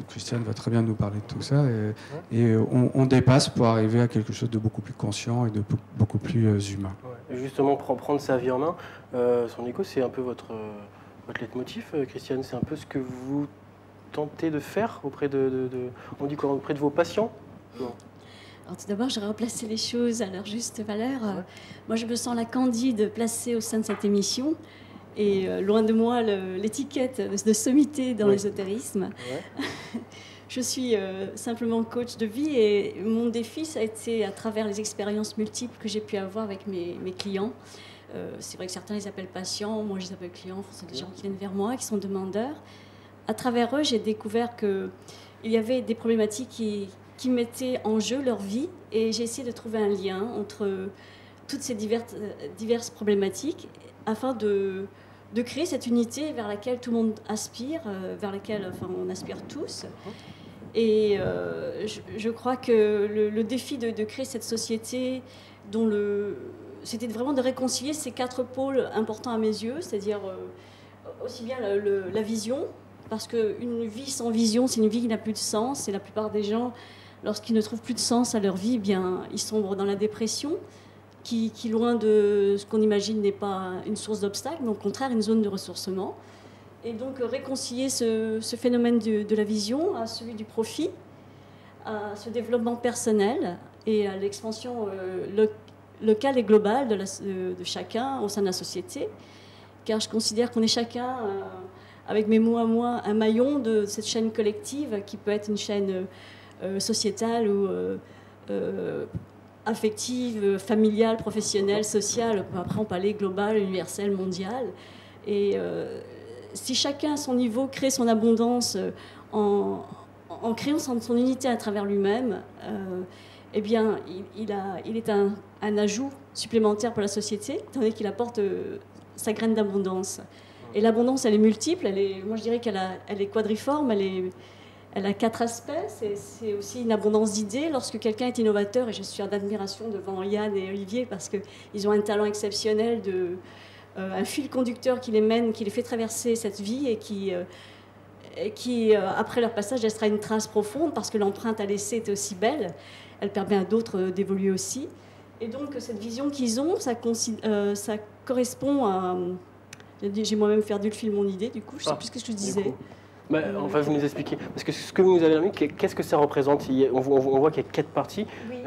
C: Christiane va très bien nous parler de tout ça. Et on dépasse pour arriver à quelque chose de beaucoup plus conscient et de beaucoup plus humain.
A: Ouais. Justement, prendre sa vie en main, son ego, c'est un peu votre leitmotiv, Christiane. C'est un peu ce que vous tentez de faire auprès on dit quoi, auprès de vos patients? Non.
D: Alors tout d'abord, je vais replacer les choses à leur juste valeur. Ouais. Moi, je me sens la Candide placée au sein de cette émission. Et loin de moi l'étiquette de sommité dans l'ésotérisme. Ouais. Je suis simplement coach de vie et mon défi, ça a été à travers les expériences multiples que j'ai pu avoir avec mes clients. C'est vrai que certains les appellent patients, moi je les appelle clients, ce sont des gens qui viennent vers moi, qui sont demandeurs. À travers eux, j'ai découvert qu'il y avait des problématiques qui mettaient en jeu leur vie et j'ai essayé de trouver un lien entre toutes ces diverses problématiques afin de créer cette unité vers laquelle tout le monde aspire, vers laquelle on aspire tous. Et je crois que le défi de créer cette société, c'était vraiment de réconcilier ces quatre pôles importants à mes yeux, c'est-à-dire aussi bien la vision, parce qu'une vie sans vision, c'est une vie qui n'a plus de sens, et la plupart des gens, lorsqu'ils ne trouvent plus de sens à leur vie, bien, ils sombrent dans la dépression, qui, loin de ce qu'on imagine, n'est pas une source d'obstacle, mais au contraire une zone de ressourcement. Et donc réconcilier ce phénomène de la vision à celui du profit, à ce développement personnel et à l'expansion locale et globale de chacun au sein de la société. Car je considère qu'on est chacun, avec mes mots à moi, un maillon de cette chaîne collective qui peut être une chaîne sociétale ou affective, familiale, professionnelle, sociale. Après, on peut aller global, universel, mondial. Et si chacun à son niveau crée son abondance en créant son unité à travers lui-même, eh bien, il est un ajout supplémentaire pour la société, étant donné qu'il apporte sa graine d'abondance. Et l'abondance, elle est multiple, moi je dirais elle est quadriforme, elle a 4 aspects. C'est aussi une abondance d'idées. Lorsque quelqu'un est innovateur, et je suis en admiration devant Yann et Olivier, parce qu'ils ont un talent exceptionnel, un fil conducteur qui les mène, qui les fait traverser cette vie et qui après leur passage, laissera une trace profonde, parce que l'empreinte à laisser est aussi belle. Elle permet à d'autres d'évoluer aussi. Et donc, cette vision qu'ils ont, ça correspond à... J'ai moi-même perdu le fil de mon idée, du coup, je ne sais plus ce que je disais.
A: Enfin, vous nous expliquez. Parce que ce que vous nous avez mis, qu'est-ce que ça représente? On voit qu'il y a 4 parties.
D: Oui.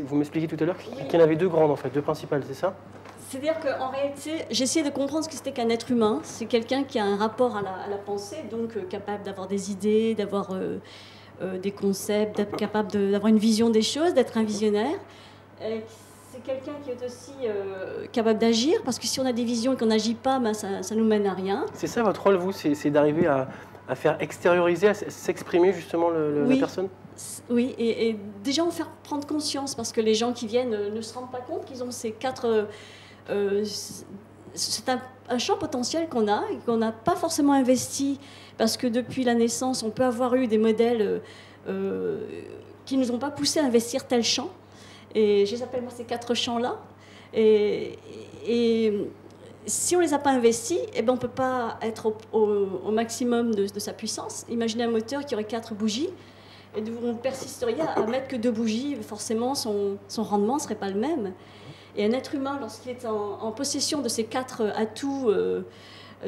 A: Vous m'expliquez tout à l'heure qu'il y en avait 2 grandes, en fait, 2 principales, c'est ça?
D: C'est-à-dire qu'en réalité, j'essayais de comprendre ce que c'était qu'un être humain. C'est quelqu'un qui a un rapport à la pensée, donc capable d'avoir des idées, d'avoir des concepts, d'être capable d'avoir une vision des choses, d'être un visionnaire. C'est quelqu'un qui est aussi capable d'agir, parce que si on a des visions et qu'on n'agit pas, ben ça nous mène à rien.
A: C'est ça votre rôle, vous, c'est d'arriver à faire extérioriser, à s'exprimer justement la personne?
D: Oui, et déjà en faire prendre conscience, parce que les gens qui viennent ne se rendent pas compte qu'ils ont ces 4... c'est un champ potentiel qu'on a et qu'on n'a pas forcément investi, parce que depuis la naissance, on peut avoir eu des modèles qui ne nous ont pas poussé à investir tel champ. Et je les appelle moi ces 4 champs-là. Et si on ne les a pas investis, eh ben on ne peut pas être au maximum de sa puissance. Imaginez un moteur qui aurait 4 bougies, et vous persisteriez à mettre que 2 bougies, forcément son rendement ne serait pas le même. Et un être humain, lorsqu'il est en possession de ces 4 atouts,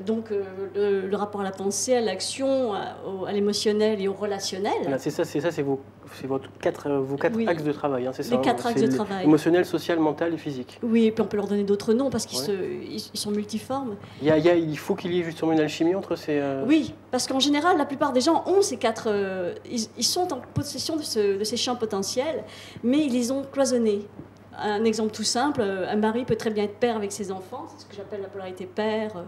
D: donc le rapport à la pensée, à l'action, à l'émotionnel et au relationnel.
A: C'est vos 4 axes de travail, hein, c'est ça?
D: Les 4 axes de travail.
A: Émotionnel, social, mental et physique.
D: Oui, et puis on peut leur donner d'autres noms parce qu'ils sont multiformes.
A: Il faut qu'il y ait justement une alchimie entre ces...
D: Oui, parce qu'en général, la plupart des gens ont ces 4... ils sont en possession de ces champs potentiels, mais ils les ont cloisonnés. Un exemple tout simple, un mari peut très bien être père avec ses enfants, c'est ce que j'appelle la polarité père,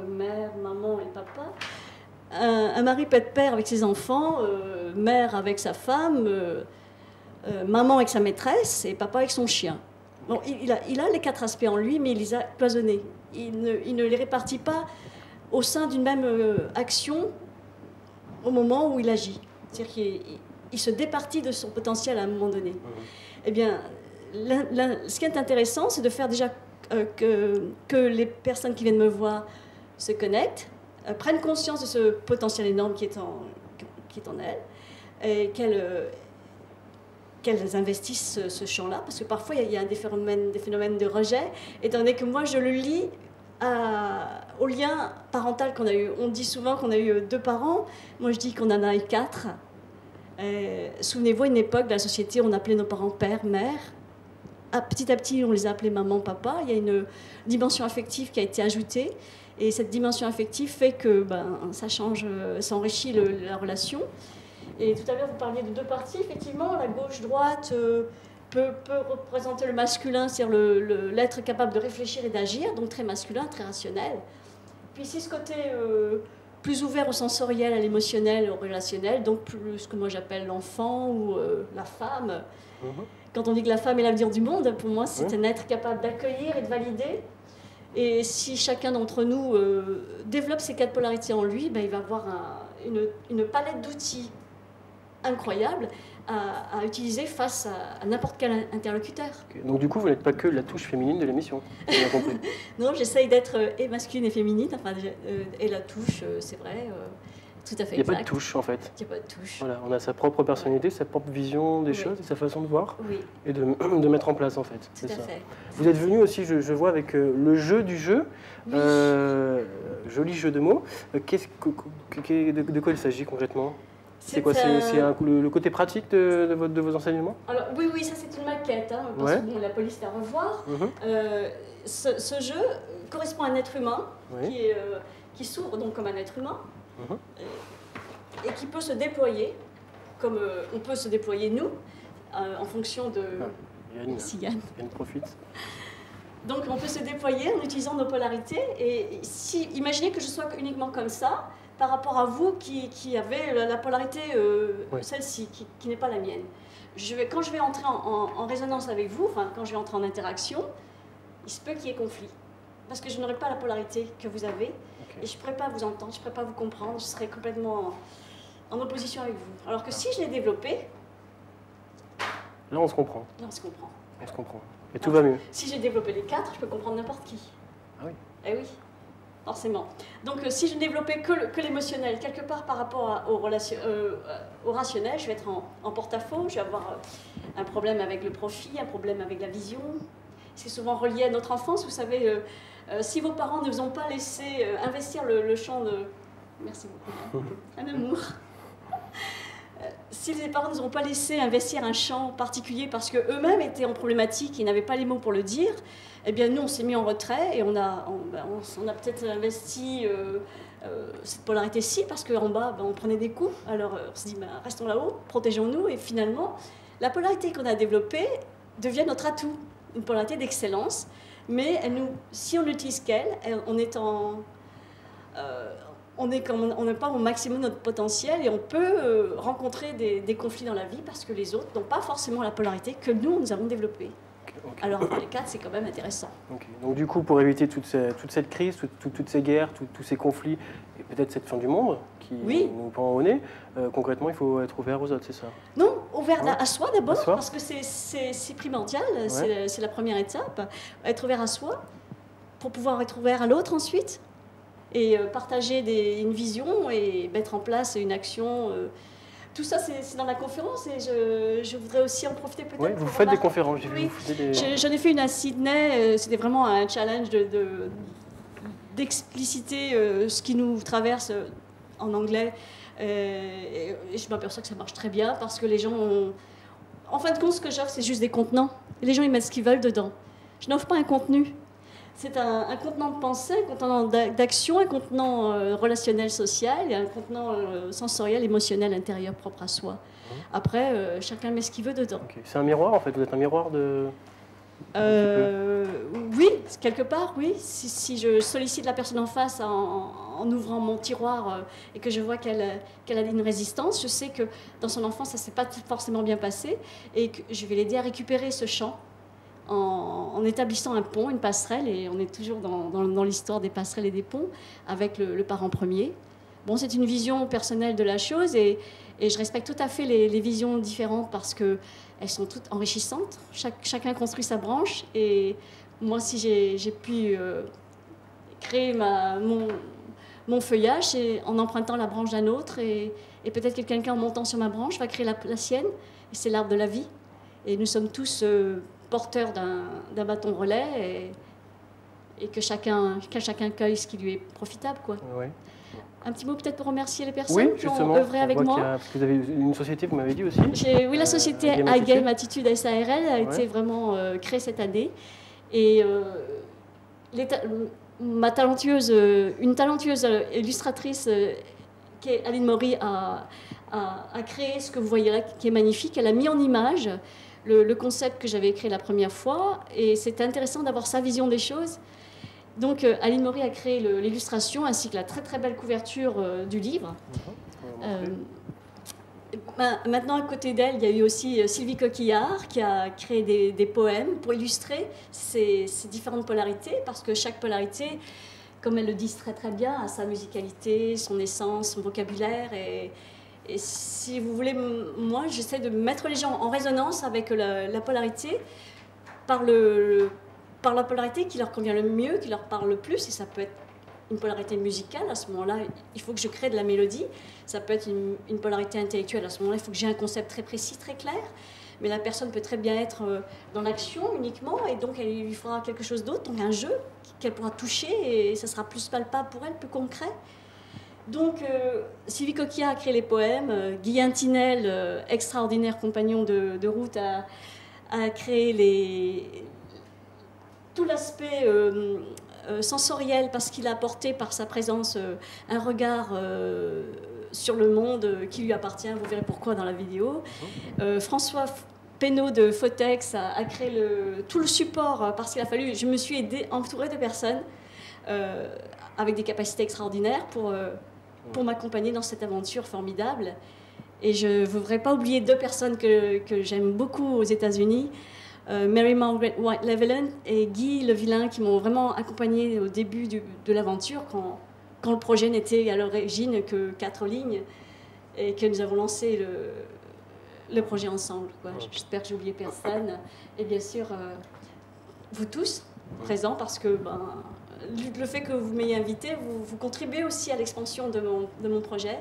D: mère, maman et papa. Un mari peut être père avec ses enfants, mère avec sa femme, maman avec sa maîtresse et papa avec son chien. Bon, il a les 4 aspects en lui, mais il les a cloisonnés. Il ne les répartit pas au sein d'une même action au moment où il agit. C'est-à-dire qu'il se départit de son potentiel à un moment donné. Eh bien, ce qui est intéressant, c'est de faire déjà que les personnes qui viennent me voir se connectent, prennent conscience de ce potentiel énorme qui est en elles, et qu'elles investissent ce champ-là, parce que parfois il y a des phénomènes de rejet, étant donné que moi je le lie au lien parental qu'on a eu. On dit souvent qu'on a eu 2 parents, moi je dis qu'on en a eu 4. Souvenez-vous, à une époque de la société, on appelait nos parents père, mère. Petit à petit, on les a appelés maman, papa. Il y a une dimension affective qui a été ajoutée. Et cette dimension affective fait que ça change, ça enrichit la relation. Et tout à l'heure, vous parliez de 2 parties. Effectivement, la gauche-droite peut représenter le masculin, c'est-à-dire l'être capable de réfléchir et d'agir, donc très masculin, très rationnel. Puis ici, ce côté plus ouvert au sensoriel, à l'émotionnel, au relationnel, donc plus ce que moi j'appelle l'enfant ou la femme. Quand on dit que la femme est l'avenir du monde, pour moi, c'est un être capable d'accueillir et de valider. Et si chacun d'entre nous développe ces 4 polarités en lui, il va avoir une palette d'outils incroyable à utiliser face à n'importe quel interlocuteur.
A: Okay. Donc du coup, vous n'êtes pas que la touche féminine de l'émission, j'ai bien compris.
D: Non, j'essaye d'être et masculine et féminine, et la touche, c'est vrai, tout à fait.
A: Il n'y a pas de touche en fait.
D: Il n'y a pas de touche.
A: Voilà, on a sa propre personnalité, sa propre vision des choses et sa façon de voir et de mettre en place en fait.
D: Tout à fait.
A: Vous êtes venu aussi, je vois, avec le jeu du jeu, joli jeu de mots. De quoi il s'agit concrètement? C'est quoi? C'est le côté pratique de vos enseignements?
D: Alors, oui, ça c'est une maquette, parce que la police est à revoir. Ce jeu correspond à un être humain qui s'ouvre donc comme un être humain et qui peut se déployer, comme on peut se déployer nous, en fonction de...
A: Yann profite.
D: Donc on peut se déployer en utilisant nos polarités, et imaginez que je sois uniquement comme ça, par rapport à vous qui avez la polarité,
A: Oui.
D: celle-ci, qui n'est pas la mienne. Quand je vais entrer en résonance avec vous, enfin, quand je vais entrer en interaction, il se peut qu'il y ait conflit. Parce que je n'aurai pas la polarité que vous avez, et je ne pourrai pas vous entendre, je ne pourrai pas vous comprendre, je serai complètement en opposition avec vous. Alors que si je l'ai développé,
A: Là, on se comprend.
D: là, on se comprend.
A: On se comprend. Et tout va mieux.
D: Si j'ai développé les 4, je peux comprendre n'importe qui.
A: Ah oui.
D: Eh oui, forcément. Donc si je ne développais que l'émotionnel, quelque part par rapport au rationnel, je vais être en porte-à-faux, je vais avoir un problème avec le profit, un problème avec la vision. C'est souvent relié à notre enfance. Vous savez, si vos parents ne vous ont pas laissé investir le champ de... Merci beaucoup. Un amour. Si les parents ne nous ont pas laissé investir un champ particulier parce qu'eux-mêmes étaient en problématique et n'avaient pas les mots pour le dire, eh bien nous on s'est mis en retrait et on a peut-être investi cette polarité-ci parce qu'en bas on prenait des coups. Alors on s'est dit restons là-haut, protégeons-nous et finalement la polarité qu'on a développée devient notre atout, une polarité d'excellence, mais si on n'utilise qu'elle, on n'est pas au maximum de notre potentiel et on peut rencontrer des conflits dans la vie parce que les autres n'ont pas forcément la polarité que nous avons développée.
A: Okay.
D: Alors dans les 4, c'est quand même intéressant.
A: Okay. Donc du coup, pour éviter toute cette crise, toutes ces guerres, tous ces conflits, et peut-être cette fin du monde qui nous pend au nez, concrètement, il faut être ouvert aux autres, c'est ça?
D: Non, ouvert à soi d'abord,
A: soi.
D: parce que c'est primordial,
A: Ouais.
D: c'est la première étape. Être ouvert à soi, pour pouvoir être ouvert à l'autre ensuite, et partager une vision et mettre en place une action. Tout ça, c'est dans la conférence et je voudrais aussi en profiter peut-être.
A: Oui, vous faites des conférences, j'ai vu.
D: Oui.
A: Vous faisiez des...
D: J'en ai fait une à Sydney, c'était vraiment un challenge d'expliciter ce qui nous traverse en anglais. Et je m'aperçois que ça marche très bien parce que les gens ont... En fin de compte, ce que j'offre, c'est juste des contenants. Et les gens, ils mettent ce qu'ils veulent dedans. Je n'offre pas un contenu. C'est un contenant de pensée, un contenant d'action, un contenant relationnel, social et un contenant sensoriel, émotionnel, intérieur, propre à soi. Après, chacun met ce qu'il veut dedans.
A: Okay. C'est un miroir, en fait. Vous êtes un miroir de...
D: Oui, quelque part, oui. Si je sollicite la personne en face en ouvrant mon tiroir et que je vois qu'elle a une résistance, je sais que dans son enfance, ça ne s'est pas forcément bien passé et que je vais l'aider à récupérer ce champ en établissant un pont, une passerelle, et on est toujours dans l'histoire des passerelles et des ponts avec le parent premier. Bon, c'est une vision personnelle de la chose et je respecte tout à fait les visions différentes parce qu'elles sont toutes enrichissantes. Chacun construit sa branche et moi, si j'ai pu créer mon feuillage, c'est en empruntant la branche d'un autre et peut-être que quelqu'un en montant sur ma branche va créer la sienne et c'est l'arbre de la vie. Et nous sommes tous porteur d'un bâton relais et que chacun cueille ce qui lui est profitable, quoi.
A: Ouais.
D: Un petit mot peut-être pour remercier les personnes qui ont œuvré avec moi.
A: Parce que vous avez une société, vous m'avez dit aussi.
D: Oui, la société Game Attitude SARL a été vraiment créée cette année. Et une talentueuse illustratrice qui est Aline Maury a créé ce que vous voyez là, qui est magnifique. Elle a mis en image le concept que j'avais créé la première fois, et c'est intéressant d'avoir sa vision des choses. Donc Aline Maury a créé l'illustration ainsi que la très très belle couverture du livre. Maintenant, à côté d'elle, il y a eu aussi Sylvie Coquillard qui a créé des poèmes pour illustrer ces différentes polarités, parce que chaque polarité, comme elle le dit très très bien, a sa musicalité, son essence, son vocabulaire. Et si vous voulez, moi, j'essaie de mettre les gens en résonance avec la polarité par la polarité qui leur convient le mieux, qui leur parle le plus. Et ça peut être une polarité musicale. À ce moment-là, il faut que je crée de la mélodie. Ça peut être une polarité intellectuelle. À ce moment-là, il faut que j'ai un concept très précis, très clair. Mais la personne peut très bien être dans l'action uniquement. Et donc, il lui faudra quelque chose d'autre, donc un jeu qu'elle pourra toucher. Et ça sera plus palpable pour elle, plus concret. Donc, Sylvie Coquillard a créé les poèmes, Guy Tinel, extraordinaire compagnon de route, a créé tout l'aspect sensoriel, parce qu'il a apporté par sa présence un regard sur le monde qui lui appartient, vous verrez pourquoi dans la vidéo. François Pénaud de Photex a créé tout le support, parce qu'il a fallu, je me suis entourée de personnes avec des capacités extraordinaires pour pour m'accompagner dans cette aventure formidable. Et je ne voudrais pas oublier 2 personnes que j'aime beaucoup aux États-Unis, Mary Margaret White-Leveland et Guy Le Villain, qui m'ont vraiment accompagné au début de l'aventure, quand le projet n'était à l'origine que 4 lignes, et que nous avons lancé le projet ensemble. J'espère que j'ai oublié personne. Et bien sûr, vous tous présents, parce que le fait que vous m'ayez invité, vous contribuez aussi à l'expansion de mon projet.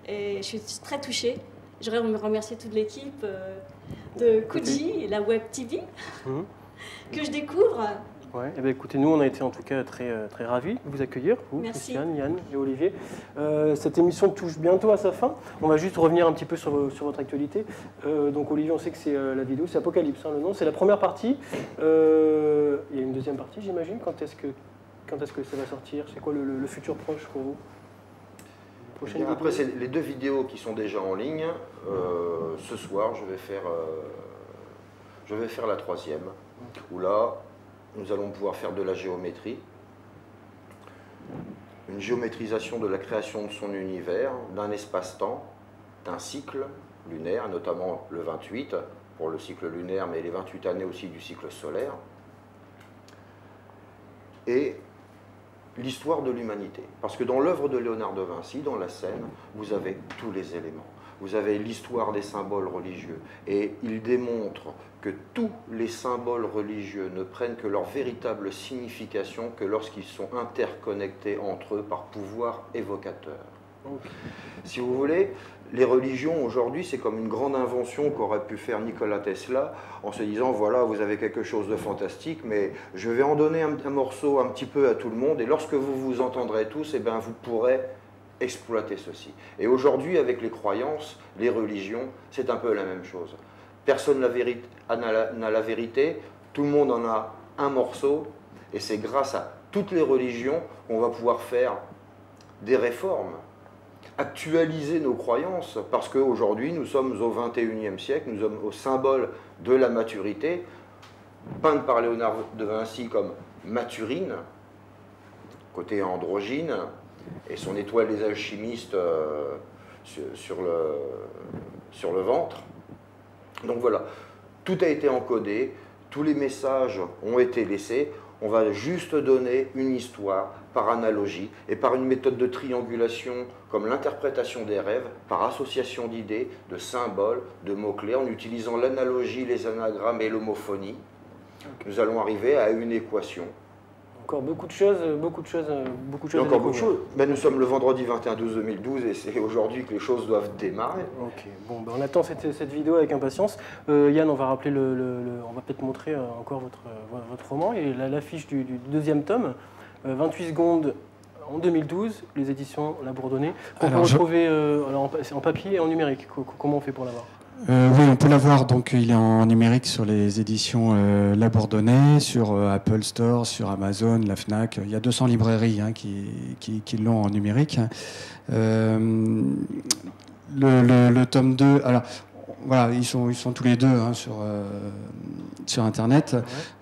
D: Et je suis très touchée. Je voudrais remercier toute l'équipe de Kuji, la Web TV, que je découvre.
A: Ouais, et bien écoutez, nous on a été en tout cas très, très ravis de vous accueillir, vous,
D: Merci.
A: Christiane, Yann et Olivier. Cette émission touche bientôt à sa fin. On va juste revenir un petit peu sur votre actualité. Donc Olivier, on sait que c'est la vidéo, c'est Apocalypse, le nom. C'est la première partie. Il y a une deuxième partie, j'imagine. Quand est-ce que ça va sortir? C'est quoi le futur proche pour vous?
B: Après, c'est les 2 vidéos qui sont déjà en ligne. Ce soir, je vais faire la 3e, où là, nous allons pouvoir faire de la géométrie, une géométrisation de la création de son univers, d'un espace-temps, d'un cycle lunaire, notamment le 28 pour le cycle lunaire, mais les 28 années aussi du cycle solaire, et l'histoire de l'humanité. Parce que dans l'œuvre de Léonard de Vinci, dans la scène, vous avez tous les éléments. Vous avez l'histoire des symboles religieux. Et il démontre que tous les symboles religieux ne prennent que leur véritable signification que lorsqu'ils sont interconnectés entre eux par pouvoir évocateur.
A: Okay.
B: Si vous voulez, les religions aujourd'hui, c'est comme une grande invention qu'aurait pu faire Nikola Tesla en se disant, voilà, vous avez quelque chose de fantastique, mais je vais en donner un morceau un petit peu à tout le monde, et lorsque vous vous entendrez tous, eh bien, vous pourrez exploiter ceci. Et aujourd'hui, avec les croyances, les religions, c'est un peu la même chose. Personne n'a la vérité, tout le monde en a un morceau, et c'est grâce à toutes les religions qu'on va pouvoir faire des réformes, actualiser nos croyances, parce qu'aujourd'hui, nous sommes au XXIe siècle, nous sommes au symbole de la maturité, peinte par Léonard de Vinci comme Maturine, côté androgyne, et son étoile des alchimistes sur le ventre. Donc voilà, tout a été encodé, tous les messages ont été laissés, on va juste donner une histoire par analogie et par une méthode de triangulation comme l'interprétation des rêves, par association d'idées, de symboles, de mots-clés, en utilisant l'analogie, les anagrammes et l'homophonie. Okay. Nous allons arriver à une équation.
A: Encore beaucoup de choses à
B: découvrir. Ben, nous sommes le vendredi 21/12/2012 et c'est aujourd'hui que les choses doivent démarrer.
A: Ok, bon, ben, on attend cette vidéo avec impatience. Yann, on va rappeler on va peut-être montrer encore votre roman et l'affiche du 2e tome, 28 secondes en 2012, les éditions La Bourdonnais. On peut retrouver en papier et en numérique. Comment on fait pour l'avoir?
C: Oui, on peut l'avoir, donc il est en numérique sur les éditions La Bourdonnais, sur Apple Store, sur Amazon, la Fnac. Il y a 200 librairies qui l'ont en numérique. Le tome 2, alors voilà, ils sont tous les deux sur Internet.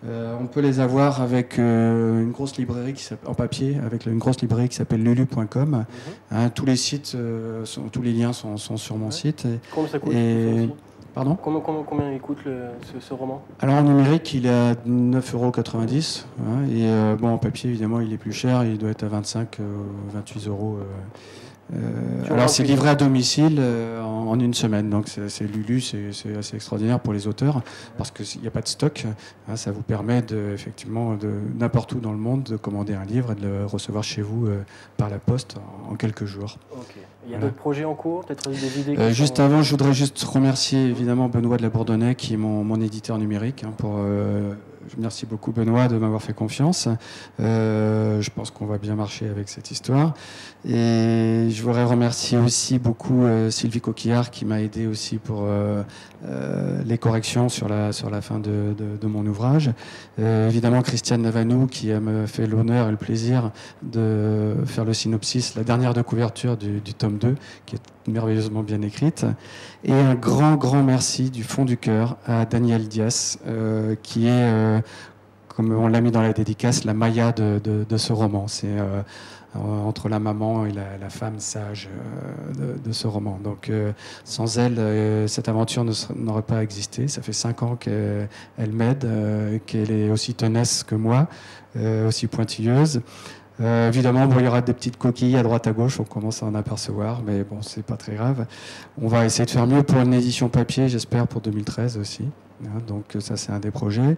C: On peut les avoir avec une grosse librairie en papier, avec une grosse librairie qui s'appelle lulu.com. Tous les sites, tous les liens sont sur mon site.
A: Combien ça coûte?
C: Pardon ?
A: Combien il coûte ce roman?
C: Alors en numérique, il est à 9,90 €. Et en papier, évidemment, il est plus cher. Il doit être à 25, 28 €. Alors c'est livré à domicile en une semaine, donc c'est Lulu, c'est assez extraordinaire pour les auteurs parce qu'il n'y a pas de stock. Ça vous permet effectivement de n'importe où dans le monde de commander un livre et de le recevoir chez vous par la poste en quelques jours.
A: Okay. Il y a d'autres projets en cours, peut-être des idées
C: juste avant, je voudrais juste remercier évidemment Benoît de la Bourdonnais qui est mon éditeur numérique je remercie beaucoup Benoît de m'avoir fait confiance. Je pense qu'on va bien marcher avec cette histoire. Et je voudrais remercier aussi beaucoup Sylvie Coquillard qui m'a aidé aussi pour les corrections sur la fin de mon ouvrage. Évidemment Christiane Navanou qui m'a fait l'honneur et le plaisir de faire le synopsis, la dernière de couverture du tome 2, qui est merveilleusement bien écrite. Et un grand merci du fond du cœur à Daniel Dias, qui est, comme on l'a mis dans la dédicace, la Maya de ce roman. C'est entre la maman et la femme sage de ce roman. Donc sans elle, cette aventure n'aurait pas existé. Ça fait 5 ans qu'elle m'aide, qu'elle est aussi tenace que moi, aussi pointilleuse. Évidemment, bon, il y aura des petites coquilles à droite à gauche, on commence à en apercevoir, mais bon, c'est pas très grave. On va essayer de faire mieux pour une édition papier, j'espère pour 2013 aussi. Donc ça, c'est un des projets.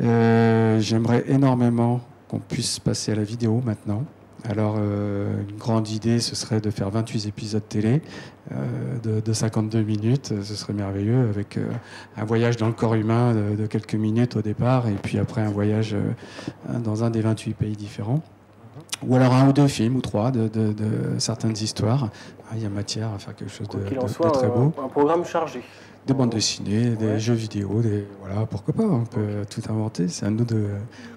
C: J'aimerais énormément qu'on puisse passer à la vidéo maintenant. Alors, une grande idée, ce serait de faire 28 épisodes télé de 52 minutes. Ce serait merveilleux, avec un voyage dans le corps humain de quelques minutes au départ, et puis après un voyage dans un des 28 pays différents. Ou alors 1 ou 2 films, ou 3 de certaines histoires. Il y a matière à faire quelque chose de très beau.
A: Un programme chargé.
C: Des bandes dessinées, des jeux vidéo, voilà, pourquoi pas, on peut tout inventer. C'est à nous de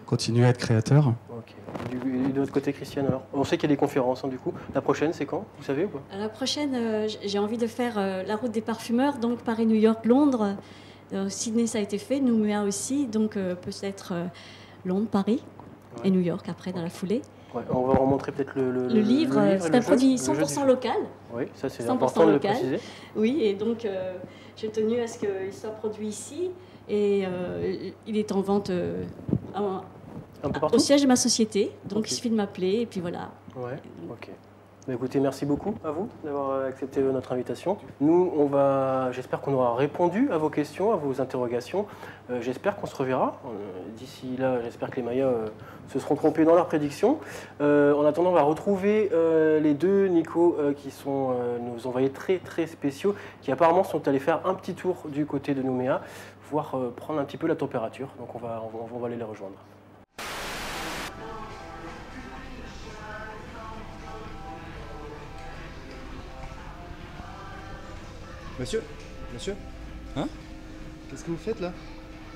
C: continuer à être créateurs.
A: Ok. Et de l'autre côté, Christiane, alors on sait qu'il y a des conférences, du coup. La prochaine, c'est quand? Vous savez ou pas?
D: La prochaine, j'ai envie de faire la route des parfumeurs, donc Paris, New York, Londres. Sydney, ça a été fait, Nouméa aussi, donc peut-être Londres, Paris et New York après, dans la foulée.
A: Ouais, on va remontrer peut-être le
D: livre. C'est un produit 100% local.
A: Oui, ça c'est important de le préciser.
D: Oui, et donc j'ai tenu à ce qu'il soit produit ici. Et il est en vente
A: un peu partout
D: au siège de ma société. Donc il suffit de m'appeler et puis voilà.
A: Ouais, ok. Bah, écoutez, merci beaucoup à vous d'avoir accepté notre invitation. Nous, j'espère qu'on aura répondu à vos questions, à vos interrogations. J'espère qu'on se reverra. D'ici là, j'espère que les Mayas se seront trompés dans leurs prédictions. En attendant, on va retrouver les deux Nico qui sont nos envoyés très très spéciaux, qui apparemment sont allés faire un petit tour du côté de Nouméa, voire prendre un petit peu la température. Donc on va aller les rejoindre.
F: Monsieur
G: Hein?
F: Qu'est-ce que vous faites là?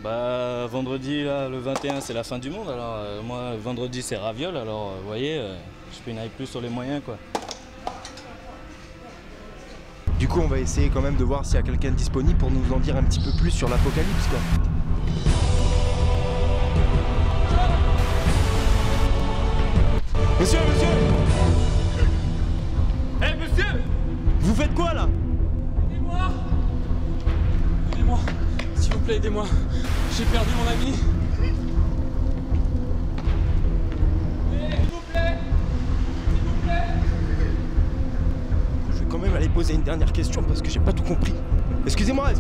G: Bah vendredi là, le 21 c'est la fin du monde, alors moi vendredi c'est raviole, alors vous voyez, je pénaille plus sur les moyens quoi.
F: Du coup on va essayer quand même de voir s'il y a quelqu'un disponible pour nous en dire un petit peu plus sur l'apocalypse quoi. Monsieur!
H: Hé monsieur!
F: Vous faites quoi là?
H: Aidez-moi, s'il vous plaît, aidez-moi. J'ai perdu mon ami. S'il vous plaît.
F: Je vais quand même aller poser une dernière question parce que j'ai pas tout compris. Excusez-moi.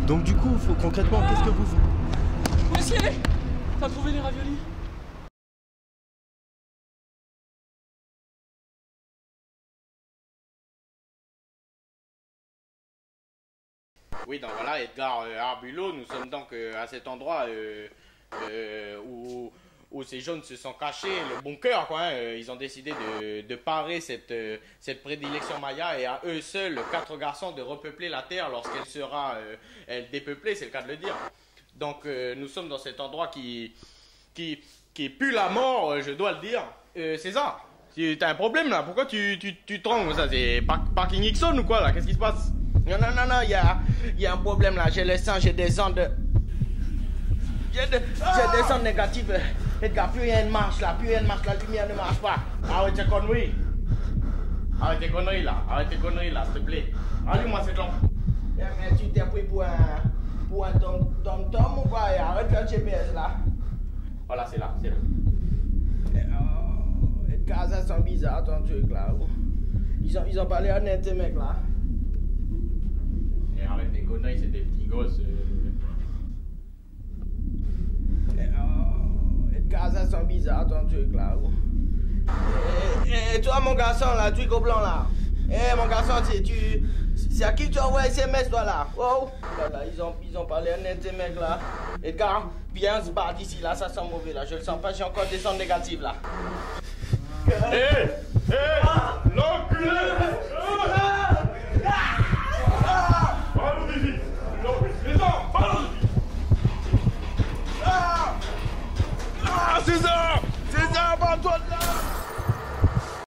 F: Donc du coup, concrètement, qu'est-ce que vous faites?
H: Policier! T'as trouvé les raviolis?
I: Oui, donc voilà, Edgar Arbulot, nous sommes donc à cet endroit où ces jeunes se sont cachés, le bunker, quoi. Ils ont décidé de parer cette prédilection maya et à eux seuls, 4 garçons, de repeupler la terre lorsqu'elle sera dépeuplée, c'est le cas de le dire. Donc nous sommes dans cet endroit qui pue la mort, je dois le dire. César, t'as un problème là, pourquoi tu trembles ça? C'est parking Ixon ou quoi là? Qu'est-ce qui se passe? Non, il y a un problème là, j'ai le sang, j'ai des ondes... J'ai des ondes négatives. Edgar, plus rien ne marche là, la lumière ne marche pas. Arrête tes conneries. Arrête tes conneries là, s'il te plaît. Allume-moi cette lampe. Mais tu t'es pris pour un tom-tom ou quoi? Arrête le GPS là. Voilà, c'est là. Edgar, ça sent bizarre ton truc là. Ils ont parlé honnête ces mecs là. Arrête tes conneries, c'est des petits gosses. Edgar, ça sent bizarre ton truc là. Et toi mon garçon là, truc au blanc là. Mon garçon, c'est à qui tu envoies SMS toi là? Oh là, ils ont parlé honnête ces mecs là. Edgar, viens se battre ici là, ça sent mauvais là. Je le sens pas, j'ai encore des ondes négatives là.
H: L'enculé! César!